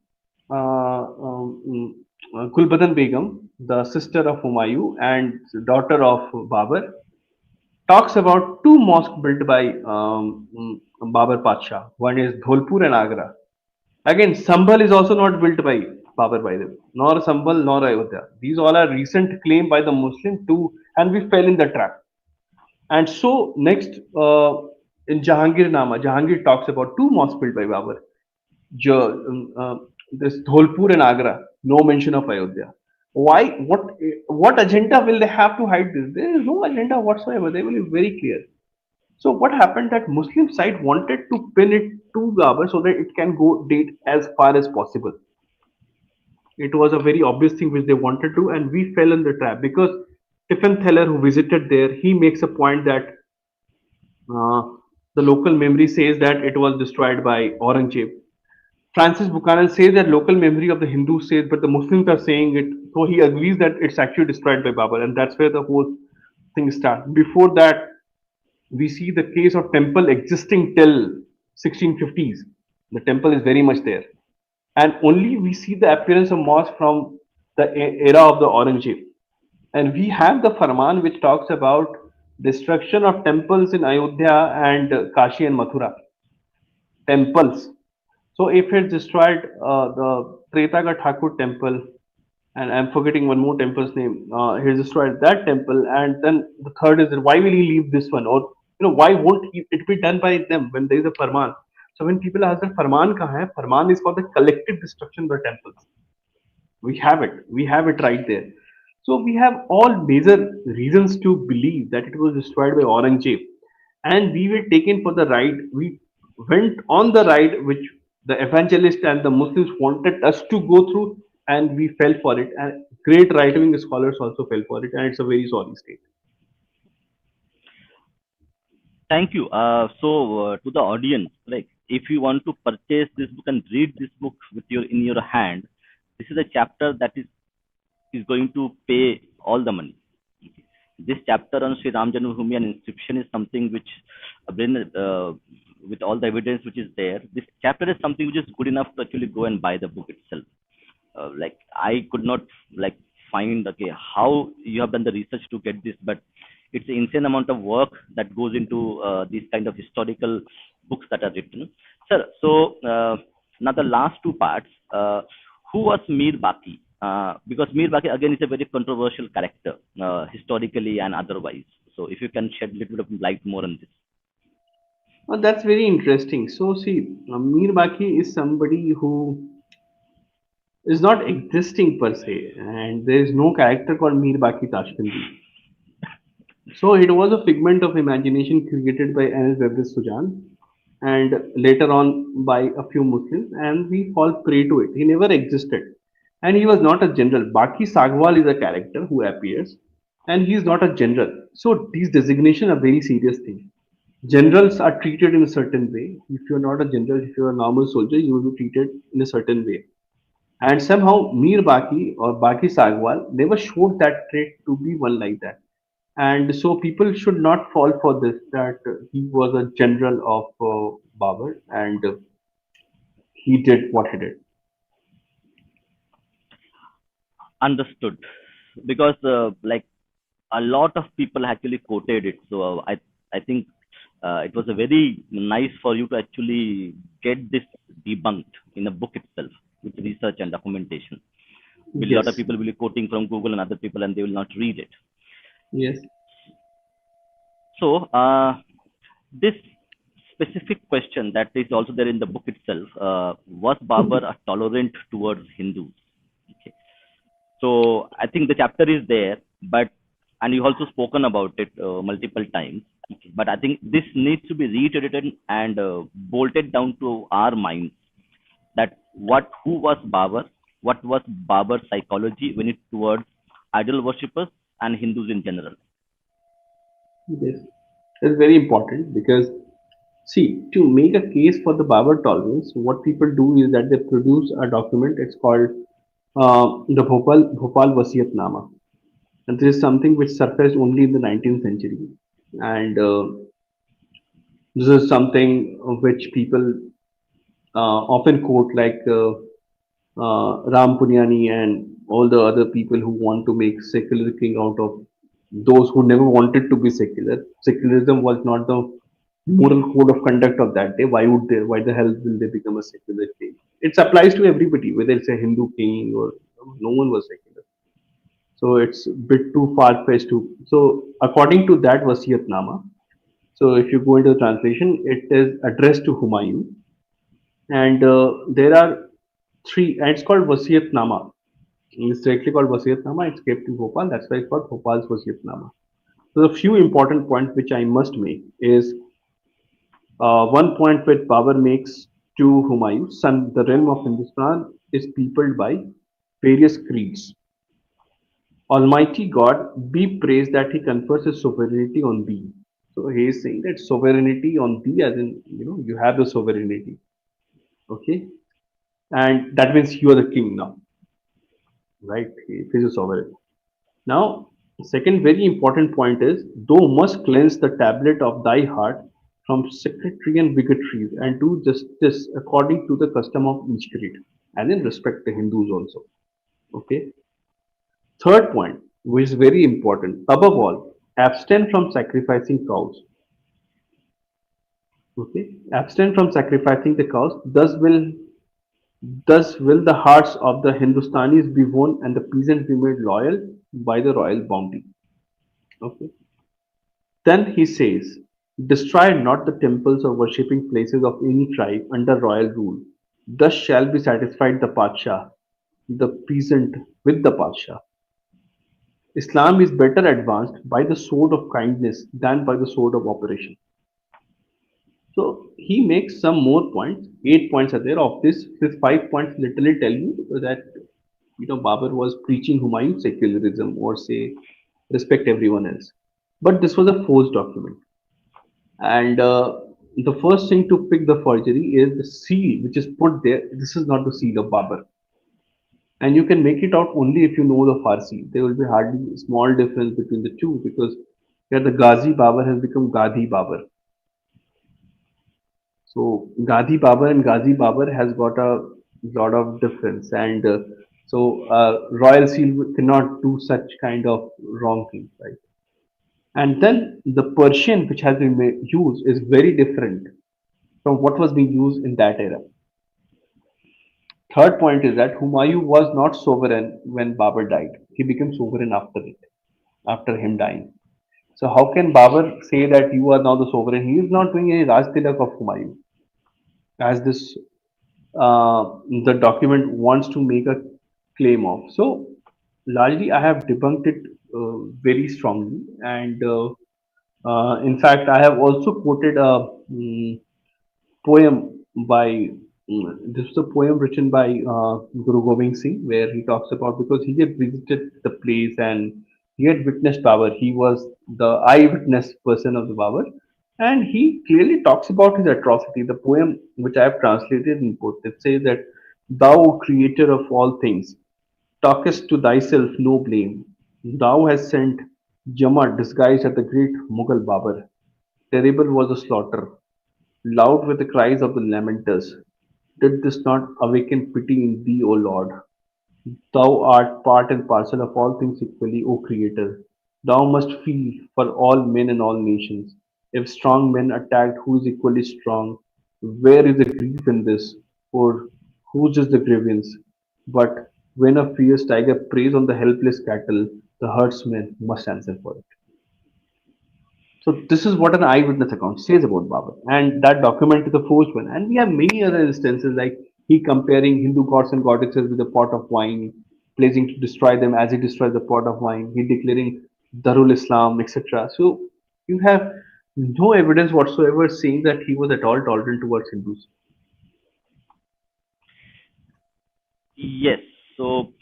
Gulbadan Begum, the sister of Humayun and daughter of Babur, talks about two mosques built by Babur Pasha. One is Dholpur and Agra. Again, Sambhal is also not built by Babur, by the way, nor Sambhal nor Ayodhya. These all are recent claim by the Muslim too, and we fell in the trap. And so next in Jahangir Nama, Jahangir talks about two mosques built by Babur. This Dholpur and Agra, no mention of Ayodhya. Why? What agenda will they have to hide this? There is no agenda whatsoever. They will be very clear. So what happened that Muslim side wanted to pin it to Babur so that it can go date as far as possible. It was a very obvious thing which they wanted to, and we fell in the trap because Stephen Theller, who visited there, he makes a point that uh, the local memory says that it was destroyed by Aurangzeb. Francis Buchanan says that local memory of the Hindus says, but the Muslims are saying it. So he agrees that it's actually destroyed by Babur, and that's where the whole thing starts. Before that, we see the case of temple existing till 1650s. The temple is very much there, and only we see the appearance of mosque from the era of the Aurangzeb. And we have the Farman which talks about destruction of temples in Ayodhya and Kashi and Mathura. Temples. So if it destroyed the Tretaga Thakur temple, and I'm forgetting one more temple's name, he destroyed that temple, and then the third is why will he leave this one, or why won't it be done by them when there is a farman? So when people ask that farman kahan hai, farman is for the collective destruction of the temples. We have it right there. So we have all major reasons to believe that it was destroyed by Aurangzeb, and we were taken for the ride. We went on the ride which the evangelist and the Muslims wanted us to go through, and we fell for it, and great right-wing scholars also fell for it, and it's a very sorry state. Thank you. To the audience, like if you want to purchase this book and read this book with your in your hand, this is a chapter that is going to pay all the money. This chapter on Sri Ram Janmabhoomi and inscription is something which, with all the evidence which is there, this chapter is something which is good enough to actually go and buy the book itself. Like I could not like find okay how you have done the research to get this, but it's an insane amount of work that goes into these kind of historical books that are written. Sir, so now the last two parts. Who was Mir Baki? Because Mir Baki again is a very controversial character historically and otherwise. So if you can shed a little bit of light more on this. Well, that's very interesting. So see, Mir Baki is somebody who is not existing per se, and there is no character called Mir Baki Tashkandi. So it was a figment of imagination created by Anas Bevis Sujan and later on by a few Muslims, and we fall prey to it. He never existed, and he was not a general. Baki Sagwal is a character who appears, and he is not a general. So these designations are very serious things. Generals are treated in a certain way. If you're not a general, if you're a normal soldier, you will be treated in a certain way. And somehow Mir Baki or Baki Sagwal never showed that trait to be one like that. And so people should not fall for this that he was a general of Babur and he did what he did. Understood. Because like a lot of people actually quoted it. So I think it was a very nice for you to actually get this debunked in a book itself with research and documentation. Will a lot of Yes, people will be quoting from Google and other people and they will not read it. yes. So this specific question that is also there in the book itself, was Babur tolerant towards Hindus? Okay. So I think the chapter is there, but and you also spoken about it multiple times. Okay. But I think this needs to be reiterated and bolted down to our minds that what who was Babur, what was Babur's psychology when it towards idol worshippers and Hindus in general. Yes. It's very important because, see, to make a case for the Babur tolerance, what people do is that they produce a document. It's called the Bhopal Wasiyatnama. And this is something which surfaced only in the 19th century. And this is something which people often quote, like Ram Punyani and all the other people who want to make secular king out of those who never wanted to be secular. Secularism was not the moral code of conduct of that day. Why would they? Why the hell will they become a secular king? It applies to everybody, whether it's a Hindu king or no one was secular. So it's a bit too far fetched to. So according to that Wasiyatnama, so if you go into the translation, it is addressed to Humayun, and there are three, and it's called Wasiyatnama. It's directly called Wasiyatnama. It's kept in Bhopal. That's why it's called Bhopal's Wasiyatnama. So the few important points which I must make is one point which Babur makes to Humayun, son, the realm of Hindustan is peopled by various creeds. Almighty God, be praised that He confers His sovereignty on thee. So he is saying that sovereignty on thee, as in you have the sovereignty. Okay, and that means you are the king now, right? He is a sovereign. Now, second very important point is thou must cleanse the tablet of thy heart from secretary and bigotries and do justice according to the custom of each creed, and then respect the Hindus also. Okay. Third point, which is very important, above all, abstain from sacrificing cows. Okay, abstain from sacrificing the cows. Thus will Thus will the hearts of the Hindustanis be won and the peasants be made loyal by the royal bounty. Okay. Then he says, destroy not the temples or worshipping places of any tribe under royal rule. Thus shall be satisfied the Padshah, the peasant with the Padshah. Islam is better advanced by the sword of kindness than by the sword of oppression. So he makes some more points. 8 points are there. Of this, his 5 points literally tell you that Babur was preaching Humayun secularism or say respect everyone else. But this was a forged document, and the first thing to pick the forgery is the seal which is put there. This is not the seal of Babur, and you can make it out only if you know the Farsi. There will be hardly a small difference between the two because here the Ghazi Babur has become Gandhi Babur. So Gandhi Babur and Ghazi Babur has got a lot of difference, and royal seal cannot do such kind of wrong things, right? And then the Persian which has been used is very different from what was being used in that era. Third point is that Humayun was not sovereign when Babur died. He became sovereign after it, after him dying. So how can Babur say that you are now the sovereign? He is not doing any Raj Tilak of Humayun, as this the document wants to make a claim of. So largely, I have debunked it very strongly, and in fact, I have also quoted a poem by this is a poem written by Guru Gobind Singh, where he talks about because he had visited the place and he had witnessed Babur. He was the eyewitness person of the Babur, and he clearly talks about his atrocity. The poem, which I have translated in both, it says that Thou, Creator of all things, talkest to thyself no blame. Thou hast sent Jama disguised as the great Mughal Babur. Terrible was the slaughter. Loud were the cries of the lamenters. Did this not awaken pity in thee, O Lord? Thou art part and parcel of all things equally, O Creator. Thou must feel for all men and all nations. If strong men attacked, who is equally strong? Where is the grief in this? Or whose is the grievance? But when a fierce tiger preys on the helpless cattle, the herdsman must answer for it. So this is what an eyewitness account says about Babur, and that document is a forged one. And we have many other instances like he comparing Hindu gods and goddesses with a pot of wine, pledging to destroy them as he destroys the pot of wine. He declaring Darul Islam, etc. So you have no evidence whatsoever saying that he was at all tolerant towards Hindus. Yes. So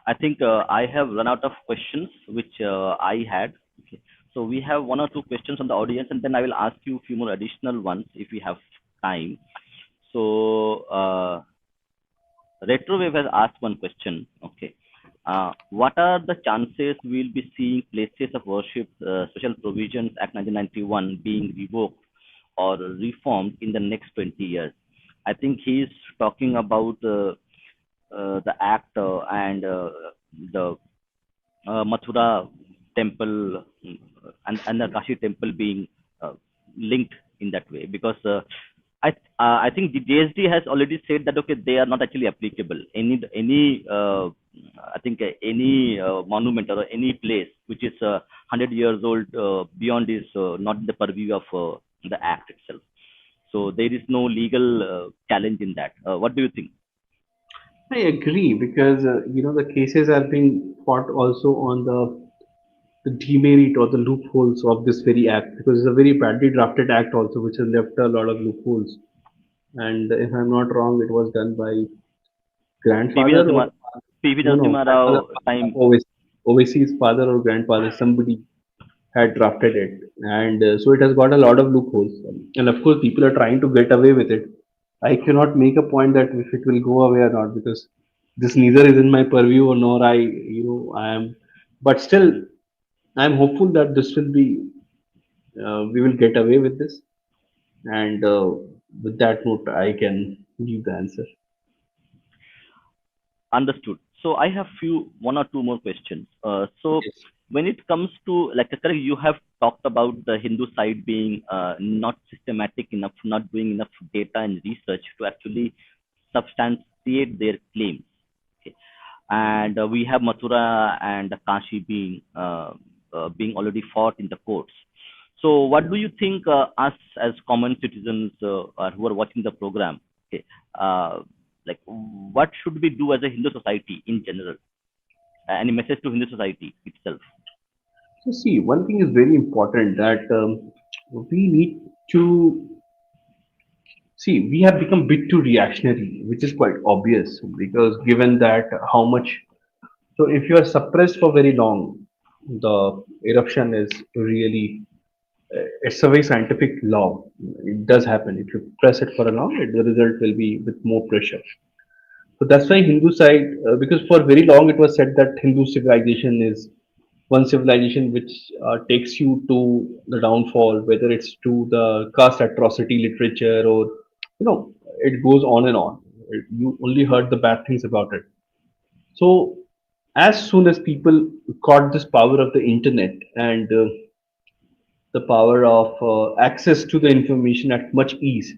I think I have run out of questions which I had. Okay. So we have one or two questions from the audience, and then I will ask you a few more additional ones if we have time. So Retrowave has asked one question. Okay. What are the chances we'll be seeing places of worship, Special Provisions Act 1991 being revoked or reformed in the next 20 years? I think he's talking about the act and Mathura temple and the Kashi temple being linked in that way because I think the JSD has already said that okay they are not actually applicable. Any I think any monument or any place which is 100 years old beyond is not in the purview of the act itself. So there is no legal challenge in that. What do you think? I agree because the cases are being fought also on the demerit or the loopholes of this very act because it's a very badly drafted act also which has left a lot of loopholes. And if I'm not wrong, it was done by PV grandfather or Narasimha PV no, no, Narasimha grandfather Rao time. overseas father or grandfather, somebody had drafted it, and so it has got a lot of loopholes. And of course, people are trying to get away with it. I cannot make a point that if it will go away or not because this neither is in my purview or nor I am, but still, I am hopeful that this will be we will get away with this. And with that note, I can give the answer. Understood. So I have few one or two more questions. So Yes. when it comes to like correct, you have talked about the Hindu side being not systematic enough, not doing enough data and research to actually substance substantiate their claims. Okay. And we have Mathura and Kashi being already fought in the courts. So, what do you think us as common citizens who are watching the program? Okay, uh, like what should we do as a Hindu society in general? Any message to Hindu society itself? So see, one thing is very important that we need to see. We have become bit too reactionary, which is quite obvious because given that how much. So if you are suppressed for very long, the eruption is really it's a very scientific law. It does happen. If you press it for a long, the result will be with more pressure. So that's why Hindu side, because for very long it was said that Hindu civilization is one civilization which takes you to the downfall, whether it's to the caste atrocity literature or, it goes on and on. You only heard the bad things about it. So as soon as people caught this power of the internet and the power of access to the information at much ease,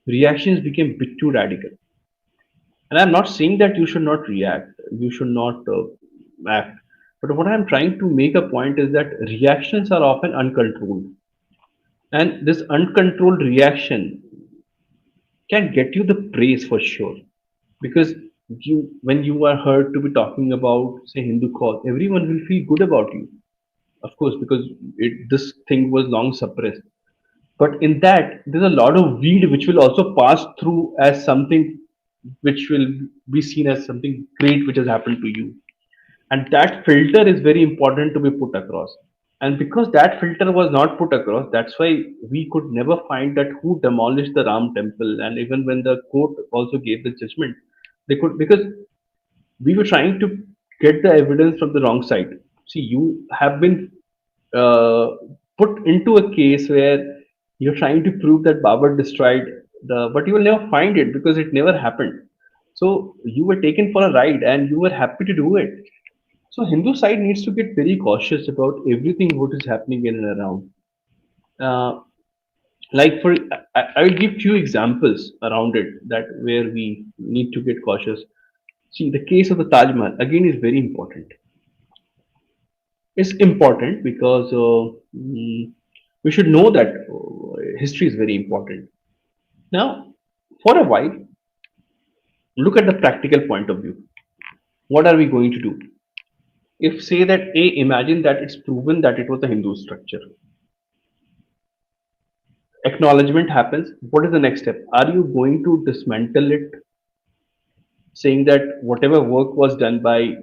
reactions became a bit too radical. And I'm not saying that you should not react, you should not act. But what I'm trying to make a point is that reactions are often uncontrolled. And this uncontrolled reaction can get you the praise for sure. Because when you are heard to be talking about, say, Hindu cause, everyone will feel good about you. Of course, because this thing was long suppressed. But in that, there's a lot of weed which will also pass through as something which will be seen as something great which has happened to you. And that filter is very important to be put across. And because that filter was not put across, that's why we could never find that who demolished the Ram temple. And even when the court also gave the judgment, they could, because we were trying to get the evidence from the wrong side. See, you have been uh, put into a case where you're trying to prove that Babur destroyed but you will never find it because it never happened. So you were taken for a ride and you were happy to do it. So Hindu side needs to get very cautious about everything what is happening in and around. Uh, like for I will give few examples around it that where we need to get cautious. See, the case of the Taj Mahal again is very important. It's important because we should know that history is very important. Now, for a while, look at the practical point of view. What are we going to do? If say that imagine that it's proven that it was a Hindu structure, acknowledgement happens. What is the next step? Are you going to dismantle it, saying that whatever work was done by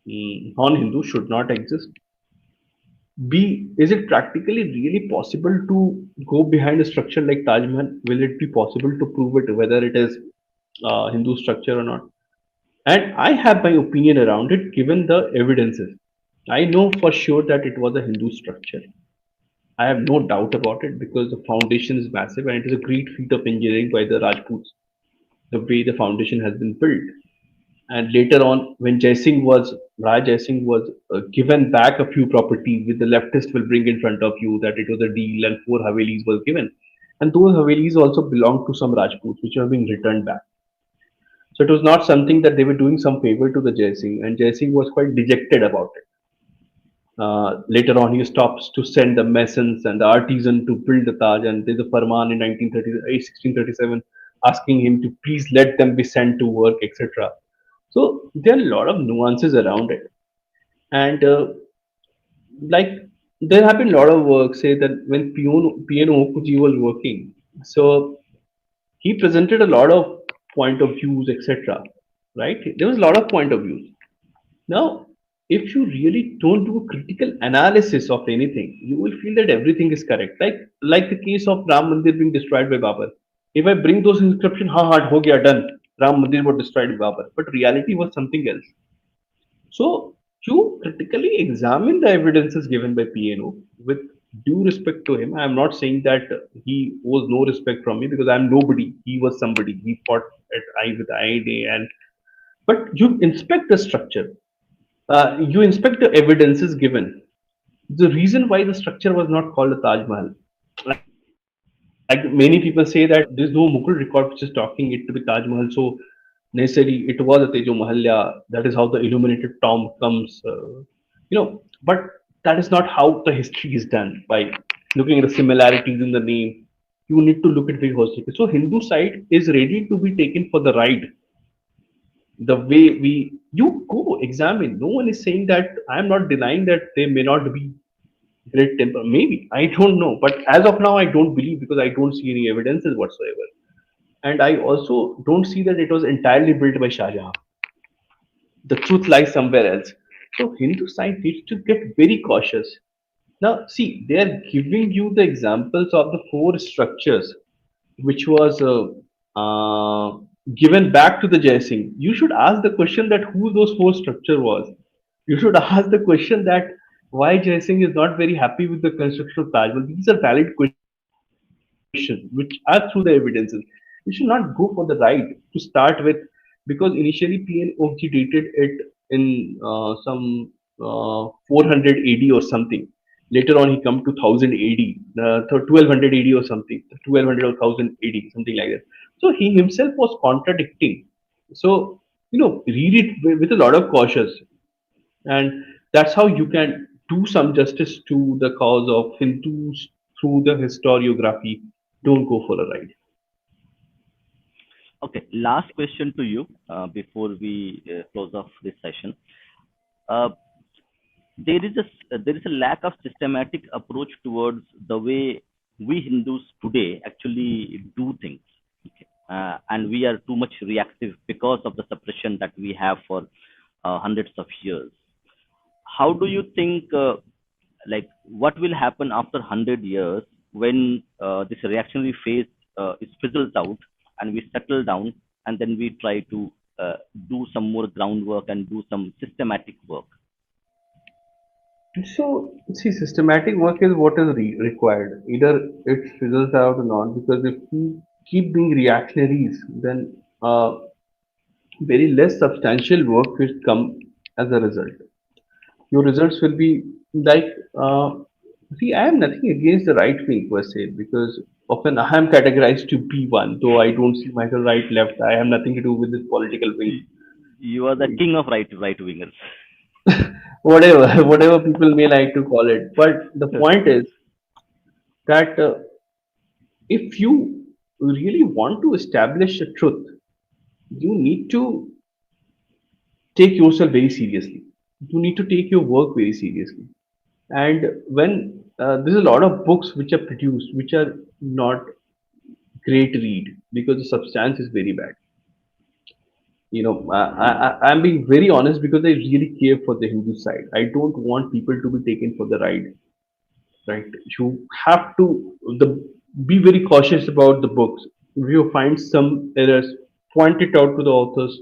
non-Hindu should not exist? B, is it practically really possible to go behind a structure like Taj Mahal? Will it be possible to prove it whether it is Hindu structure or not? And I have my opinion around it given the evidences. I know for sure that it was a Hindu structure. I have no doubt about it because the foundation is massive and it is a great feat of engineering by the Rajputs, the way the foundation has been built. And later on, when Raj Jai Singh was given back a few properties, with the leftist will bring in front of you that it was a deal and four Havelis were given. And those Havelis also belonged to some Rajputs, which are being returned back. So it was not something that they were doing some favor to the Jai Singh, and Jai Singh was quite dejected about it. Later on, he stops to send the masons and the artisan to build the Taj, and there's a farman in 1637 asking him to please let them be sent to work, etc. So there are a lot of nuances around it, and like there have been a lot of work. Say that when Piano Okuji was working, so he presented a lot of point of views, etc. Right? There was a lot of point of views. Now, if you really don't do a critical analysis of anything, you will feel that everything is correct. Like the case of Ram Mandir being destroyed by Babur. If I bring those inscriptions, ha ha, ho gaya, done. Ram Mandir was destroyed by Babur. But reality was something else. So you critically examine the evidences given by PNO with due respect to him. I am not saying that he owes no respect from me because I am nobody. He was somebody. He fought at eye with eye day and but you inspect the structure. You inspect the evidences given. The reason why the structure was not called a Taj Mahal, like many people say that there's no Mughal record which is talking it to be Taj Mahal. So necessarily it was a Tejo Mahalya. That is how the illuminated tomb comes. But that is not how the history is done. By looking at the similarities in the name, you need to look at very holistically. So Hindu side is ready to be taken for the ride. The way you go examine. No one is saying that. I am not denying that they may not be great temper. Maybe I don't know, but as of now, I don't believe because I don't see any evidences whatsoever. And I also don't see that it was entirely built by Shah Jahan. The truth lies somewhere else. So Hindu side needs to get very cautious. Now, see, they are giving you the examples of the four structures which was given back to the Jai Singh. You should ask the question that who those four structure was. You should ask the question that why Jai Singh is not very happy with the construction of Taj Mahal. These are valid questions which are through the evidences. You should not go for the ride to start with because initially PNOG dated it in some 400 AD or something. Later on, he come to 1000 AD, 1200 AD or something, 1200 or 1000 AD, something like that. So he himself was contradicting. So, read it with a lot of cautious. And that's how you can do some justice to the cause of Hindus through the historiography. Don't go for a ride. Okay, last question to you before we close off this session. Uh, there is a lack of systematic approach towards the way we Hindus today actually do things, okay? And we are too much reactive because of the suppression that we have for hundreds of years. How do you think, like, what will happen after 100 years when this reactionary phase is fizzled out and we settle down and then we try to do some more groundwork and do some systematic work? So, see, systematic work is what is required. Either it fizzles out or not, because if you keep being reactionaries, then very less substantial work will come as a result. Your results will be like, see, I am nothing against the right wing per se, because often I am categorized to be one, though I don't see myself right left. I have nothing to do with this political wing. You are the king of right wingers. Whatever whatever people may like to call it, but the point is that if you really want to establish a truth, you need to take yourself very seriously. You need to take your work very seriously. And when there's a lot of books which are produced which are not great read because the substance is very bad. I'm being very honest because I really care for the Hindu side. I don't want people to be taken for the ride, right? You have to the be very cautious about the books. If you find some errors, point it out to the authors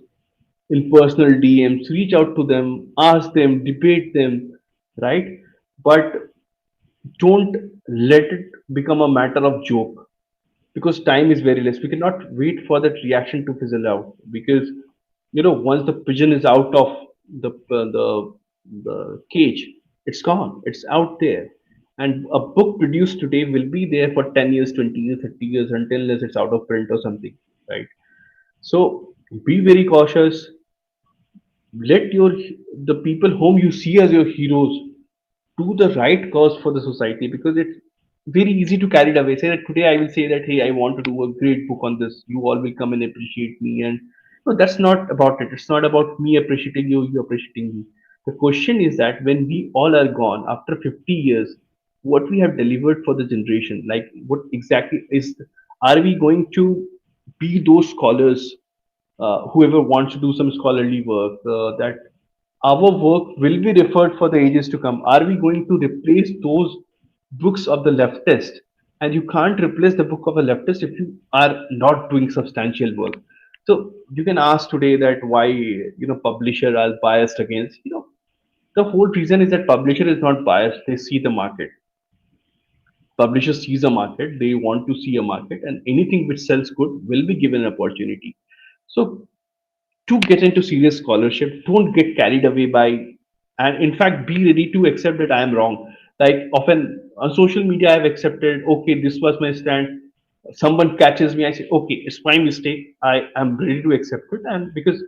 in personal DMs, reach out to them, ask them, debate them, right? But don't let it become a matter of joke, because time is very less. We cannot wait for that reaction to fizzle out, because once the pigeon is out of the cage, it's gone. It's out there, and a book produced today will be there for 10 years, 20 years, 30 years until it's out of print or something, right? So be very cautious. Let the people whom you see as your heroes do the right cause for the society, because it's very easy to carry it away. Say that today I will say that, hey, I want to do a great book on this. You all will come and appreciate me. And no, that's not about it. It's not about me appreciating you, you appreciating me. The question is that when we all are gone after 50 years, what we have delivered for the generation, like what exactly is, are we going to be those scholars, whoever wants to do some scholarly work, that our work will be referred for the ages to come? Are we going to replace those books of the leftist? And you can't replace the book of a leftist if you are not doing substantial work. So you can ask today that why publisher are biased against. The whole reason is that publisher is not biased. They see the market. Publisher sees a market. They want to see a market, and anything which sells good will be given an opportunity. So to get into serious scholarship, don't get carried away by, and in fact be ready to accept that I am wrong. Like often on social media I've accepted, okay, this was my stand, Someone catches me, I say, okay, it's my mistake. I am ready to accept it, and because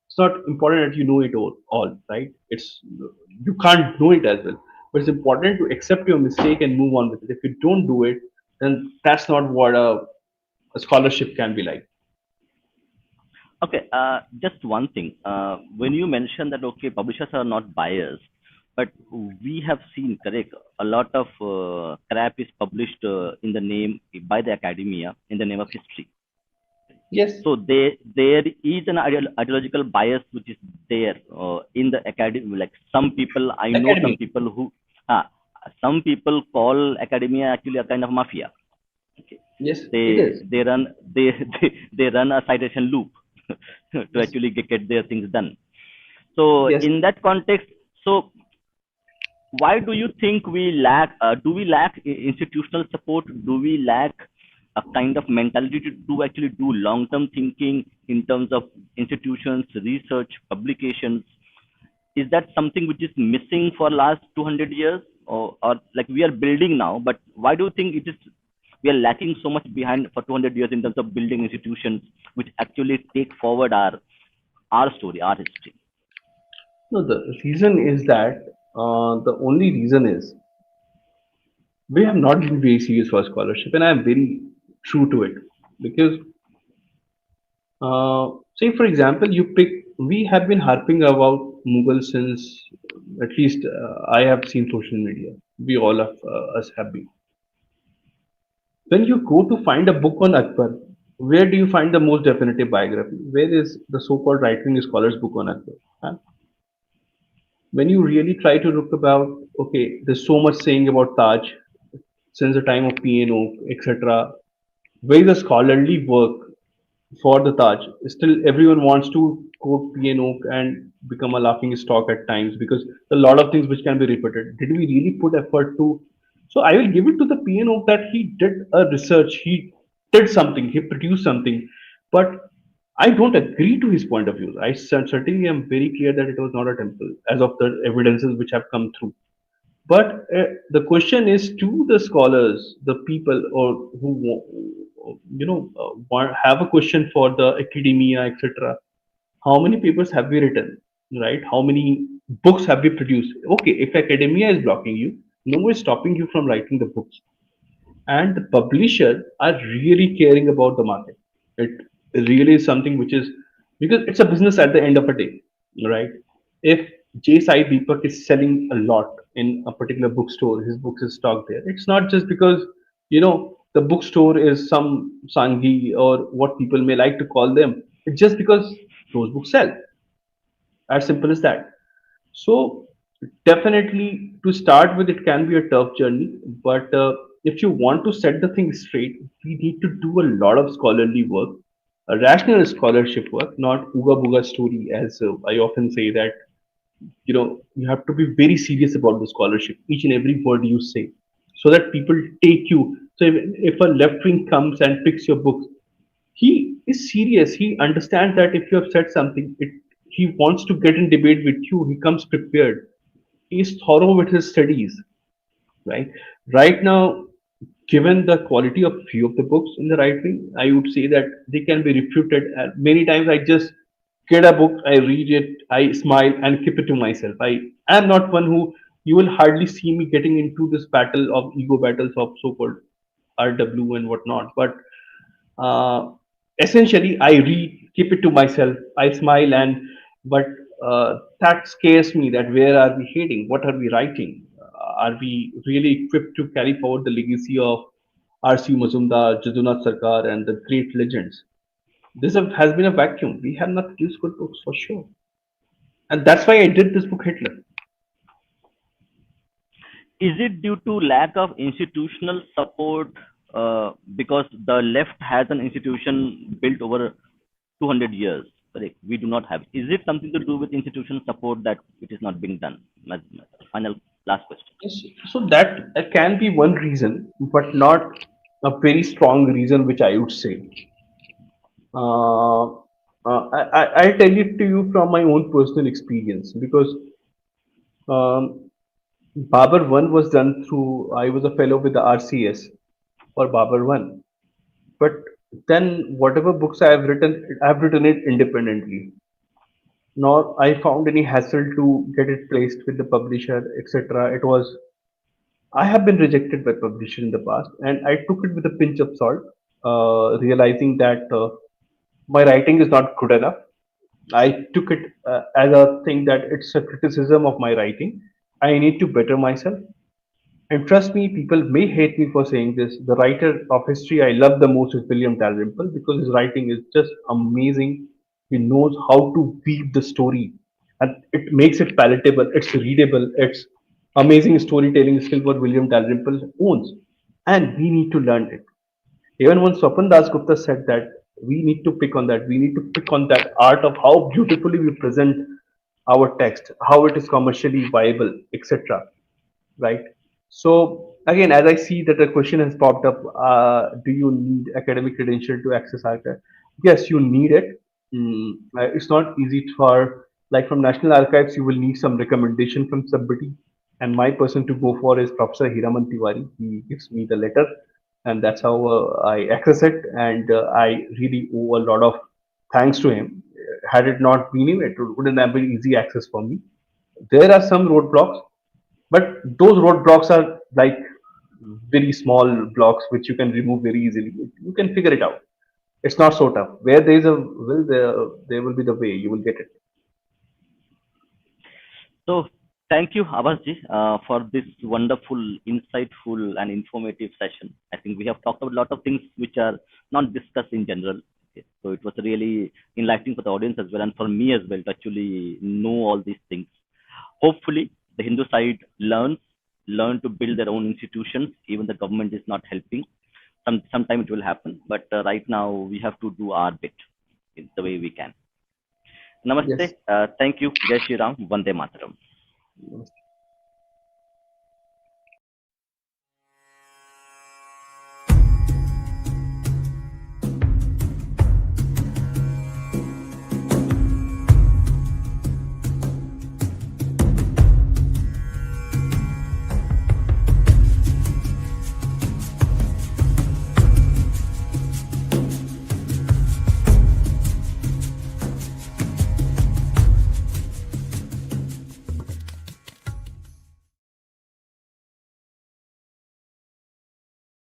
it's not important that you know it all, right? It's you can't know it as well, but it's important to accept your mistake and move on with it. If you don't do it, then that's not what a scholarship can be like. Okay, just one thing. When you mentioned that, okay, publishers are not biased, but we have seen, correct, a lot of crap is published in the name by the academia in the name of history. Yes, So there is an ideological bias which is there in the academy. Like some people, I know academia. uh, some people call academia actually a kind of mafia. Okay, Yes, it they is. they run they run a citation loop to Yes, actually get their things done. So yes. in that context, so why do you think we lack? Do we lack institutional support? Do we lack a kind of mentality to actually do long-term thinking in terms of institutions, research, publications? Is that something which is missing for last 200 years, or like we are building now? But why do you think it is we are lacking so much behind for 200 years in terms of building institutions which actually take forward our story, our history? No, the reason is that the only reason is we have not been very serious for scholarship, and I am very true to it because say, for example, you pick. We have been harping about Mughal since at least I have seen social media. We all of us have been. When you go to find a book on Akbar, where do you find the most definitive biography? Where is the so-called right-wing scholars' book on Akbar? Huh? When you really try to look about, okay, there's so much saying about Taj since the time of PNO, etc. Where is the scholarly work for the Taj? Still, everyone wants to quote PNO and become a laughing stock at times because a lot of things which can be repeated. Did we really put effort to? So I will give it to the PNO that he did a research, he did something, he produced something, but I don't agree to his point of view. I certainly am very clear that it was not a temple, as of the evidences which have come through. But the question is to the scholars, the people, or who have a question for the academia, etc. How many papers have we written, right? How many books have we produced? Okay, if academia is blocking you, no one is stopping you from writing the books, and the publisher are really caring about the market. It really is something which is because it's a business at the end of a day, right? If J. Sai Deepak is selling a lot in a particular bookstore, his books is stocked there. It's not just because the bookstore is some sanghi or what people may like to call them. It's just because those books sell. As simple as that. So definitely to start with, it can be a tough journey, but if you want to set the thing straight, we need to do a lot of scholarly work, a rational scholarship work, not ooga booga story. As I often say that you have to be very serious about the scholarship, each and every word you say, so that people take you. So if a left wing comes and picks your book, he is serious. He understands that if you have said something, he wants to get in debate with you. He comes prepared. He is thorough with his studies, right? Right now, given the quality of few of the books in the right wing, I would say that they can be refuted. Many times, I just get a book, I read it, I smile, and keep it to myself. I am not one who you will hardly see me getting into this battle of ego battles of so-called RW and whatnot. But uh, essentially, I read, keep it to myself. I smile, and but that scares me. That where are we heading? What are we writing? Are we really equipped to carry forward the legacy of R.C. Mazumdar, Jadunath Sarkar, and the great legends? Has been a vacuum. We have not produced good books for sure, and that's why I did this book, Hitler. Is it due to lack of institutional support because the left has an institution built over 200 years? Correct. We do not have. Is it something to do with institutional support that it is not being done? My final last question. Yes, so that can be one reason, but not a very strong reason, which I would say. I'll tell it to you from my own personal experience because um, Babur 1 was done through, I was a fellow with the RCS for Babur 1. But then whatever books I've written it independently. Nor I found any hassle to get it placed with the publisher, etc. It was I have been rejected by publisher in the past, and I took it with a pinch of salt, realizing that my writing is not good enough. I took it as a thing that it's a criticism of my writing. I need to better myself. And trust me, people may hate me for saying this. The writer of history I love the most is William Dalrymple because his writing is just amazing. He knows how to weave the story and it makes it palatable, it's readable, it's amazing storytelling skill what William Dalrymple owns. And we need to learn it. Even when Swapan Das Gupta said that, we need to pick on that. We need to pick on that art of how beautifully we present our text, how it is commercially viable, etc. Right? So again, as I see that the question has popped up, do you need academic credential to access archive? Yes, you need it. It's not easy for like from National Archives. You will need some recommendation from somebody, and my person to go for is Professor Hiraman Tiwari. He gives me the letter, and that's how I access it. And I really owe a lot of thanks to him. Had it not been him, it wouldn't have been easy access for me. There are some roadblocks, but those roadblocks are like very small blocks which you can remove very easily. You can figure it out. It's not so tough. Where there is a will, there will be the way. You will get it. So thank you, Abhasji, for this wonderful, insightful, and informative session. I think we have talked about a lot of things which are not discussed in general. Okay. So it was really enlightening for the audience as well, and for me as well to actually know all these things. Hopefully, the Hindu side learn to build their own institutions. Even the government is not helping. Sometime it will happen, but right now we have to do our bit in the way we can. Namaste. Yes. Thank you. Jai Shri Ram. Vande Mataram.